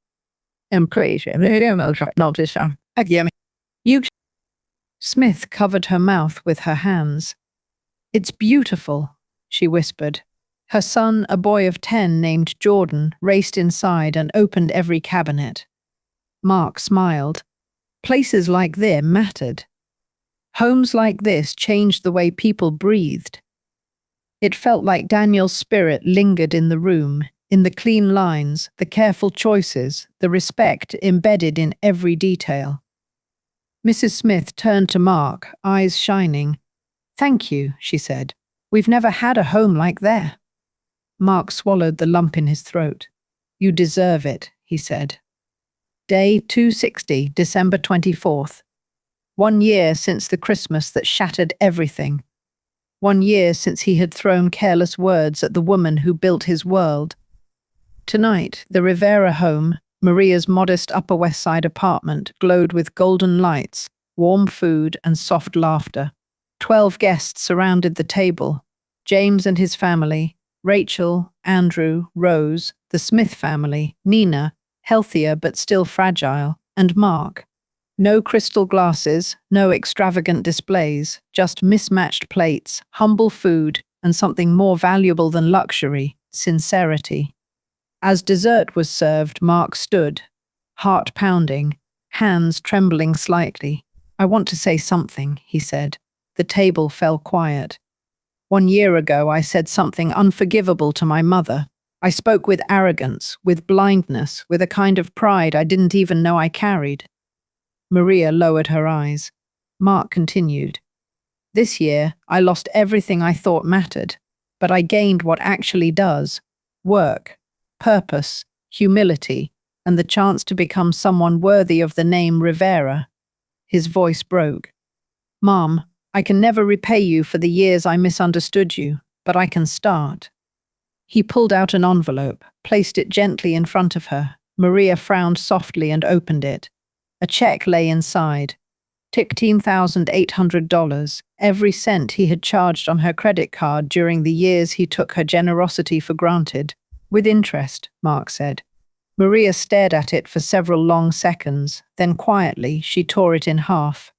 And praise you. They don't know notice. Again. You. Smith covered her mouth with her hands. It's beautiful, she whispered. Her son, a boy of 10 named Jordan, raced inside and opened every cabinet. Mark smiled. Places like this mattered. Homes like this changed the way people breathed. It felt like Daniel's spirit lingered in the room, in the clean lines, the careful choices, the respect embedded in every detail. Mrs. Smith turned to Mark, eyes shining. Thank you, she said. We've never had a home like that. Mark swallowed the lump in his throat. You deserve it, he said. Day 260, December 24th. 1 year since the Christmas that shattered everything. 1 year since he had thrown careless words at the woman who built his world. Tonight, the Rivera home, Maria's modest Upper West Side apartment, glowed with golden lights, warm food, and soft laughter. 12 guests surrounded the table. James and his family, Rachel, Andrew, Rose, the Smith family, Nina, healthier but still fragile, and Mark. No crystal glasses, no extravagant displays, just mismatched plates, humble food, and something more valuable than luxury, sincerity. As dessert was served, Mark stood, heart pounding, hands trembling slightly. I want to say something, he said. The table fell quiet. 1 year ago, I said something unforgivable to my mother. I spoke with arrogance, with blindness, with a kind of pride I didn't even know I carried. Maria lowered her eyes. Mark continued. This year, I lost everything I thought mattered, but I gained what actually does. Work, purpose, humility, and the chance to become someone worthy of the name Rivera. His voice broke. Mom, I can never repay you for the years I misunderstood you, but I can start. He pulled out an envelope, placed it gently in front of her. Maria frowned softly and opened it. A check lay inside. $16,800, every cent he had charged on her credit card during the years he took her generosity for granted. With interest, Mark said. Maria stared at it for several long seconds. Then quietly, she tore it in half.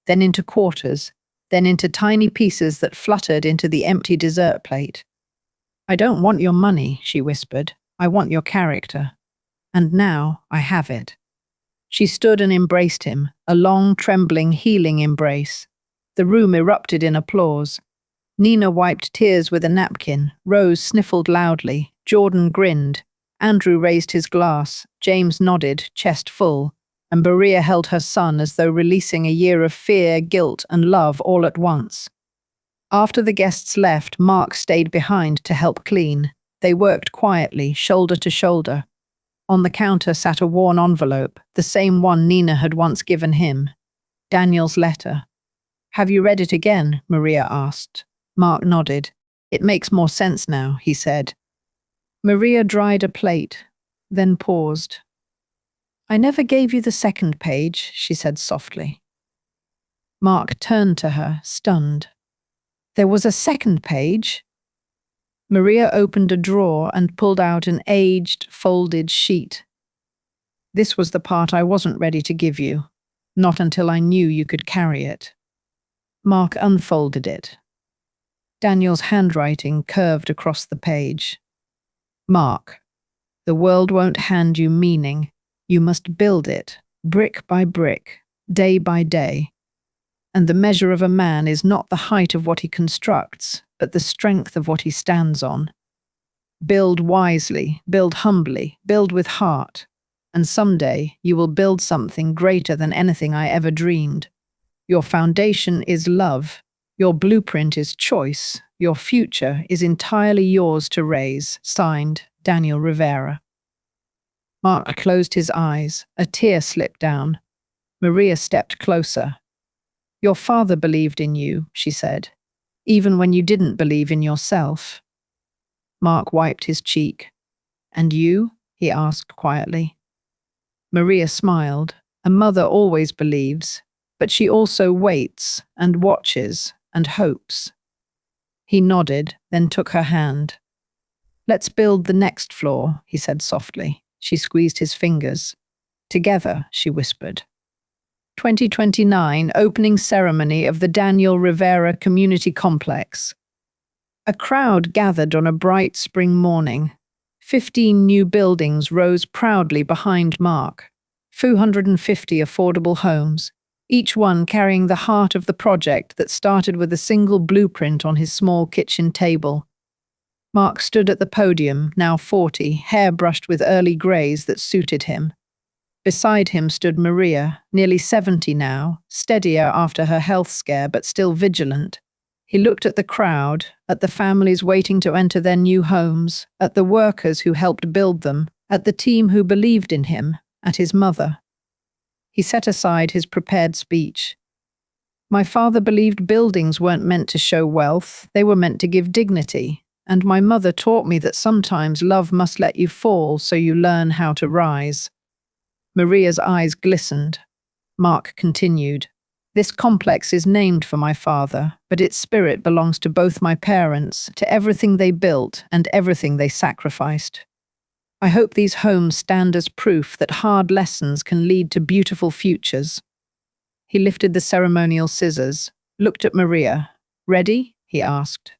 Then into quarters. Then into tiny pieces that fluttered into the empty dessert plate. I don't want your money, she whispered. I want your character. And now I have it. She stood and embraced him, a long, trembling, healing embrace. The room erupted in applause. Nina wiped tears with a napkin. Rose sniffled loudly. Jordan grinned. Andrew raised his glass. James nodded, chest full. And Maria held her son as though releasing a year of fear, guilt, and love all at once. After the guests left, Mark stayed behind to help clean. They worked quietly, shoulder to shoulder. On the counter sat a worn envelope, the same one Nina had once given him. Daniel's letter. Have you read it again? Maria asked. Mark nodded. It makes more sense now, he said. Maria dried a plate, then paused. I never gave you the second page, she said softly. Mark turned to her, stunned. There was a second page? Maria opened a drawer and pulled out an aged, folded sheet. This was the part I wasn't ready to give you, not until I knew you could carry it. Mark unfolded it. Daniel's handwriting curved across the page. Mark, the world won't hand you meaning. You must build it, brick by brick, day by day. And the measure of a man is not the height of what he constructs, but the strength of what he stands on. Build wisely, build humbly, build with heart, and someday you will build something greater than anything I ever dreamed. Your foundation is love, your blueprint is choice, your future is entirely yours to raise. Signed, Daniel Rivera. Mark closed his eyes, a tear slipped down. Maria stepped closer. Your father believed in you, she said, even when you didn't believe in yourself. Mark wiped his cheek. And you? He asked quietly. Maria smiled. A mother always believes, but she also waits and watches and hopes. He nodded, then took her hand. Let's build the next floor, he said softly. She squeezed his fingers. Together, she whispered. 2029 opening ceremony of the Daniel Rivera Community Complex. A crowd gathered on a bright spring morning. 15 new buildings rose proudly behind Mark. 250 affordable homes, each one carrying the heart of the project that started with a single blueprint on his small kitchen table. Mark stood at the podium, now 40, hair brushed with early greys that suited him. Beside him stood Maria, nearly 70 now, steadier after her health scare but still vigilant. He looked at the crowd, at the families waiting to enter their new homes, at the workers who helped build them, at the team who believed in him, at his mother. He set aside his prepared speech. My father believed buildings weren't meant to show wealth, they were meant to give dignity, and my mother taught me that sometimes love must let you fall so you learn how to rise. Maria's eyes glistened. Mark continued. This complex is named for my father, but its spirit belongs to both my parents, to everything they built and everything they sacrificed. I hope these homes stand as proof that hard lessons can lead to beautiful futures. He lifted the ceremonial scissors, looked at Maria. Ready? He asked.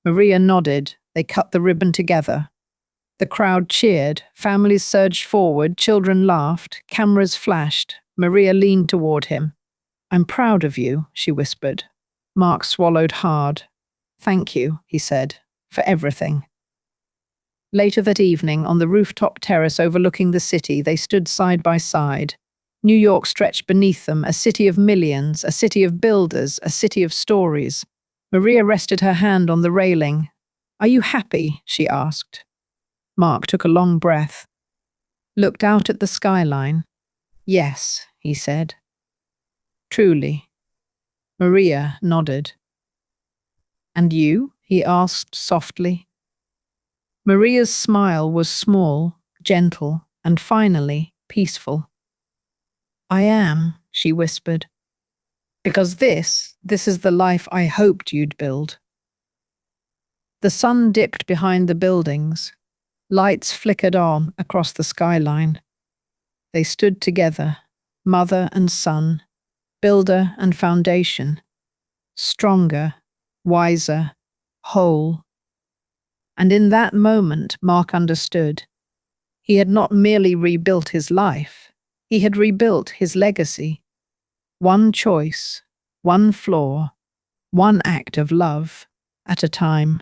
Maria nodded. They cut the ribbon together. The crowd cheered, families surged forward, children laughed, cameras flashed. Maria leaned toward him. I'm proud of you, she whispered. Mark swallowed hard. Thank you, he said, for everything. Later that evening, on the rooftop terrace overlooking the city, they stood side by side. New York stretched beneath them, a city of millions, a city of builders, a city of stories. Maria rested her hand on the railing. Are you happy? She asked. Mark took a long breath, looked out at the skyline. Yes, he said. Truly. Maria nodded. And you? He asked softly. Maria's smile was small, gentle, and finally peaceful. I am, she whispered, because this is the life I hoped you'd build. The sun dipped behind the buildings. Lights flickered on across the skyline. They stood together, mother and son, builder and foundation, stronger, wiser, whole. And in that moment, Mark understood. He had not merely rebuilt his life, he had rebuilt his legacy. One choice, one flaw, one act of love at a time.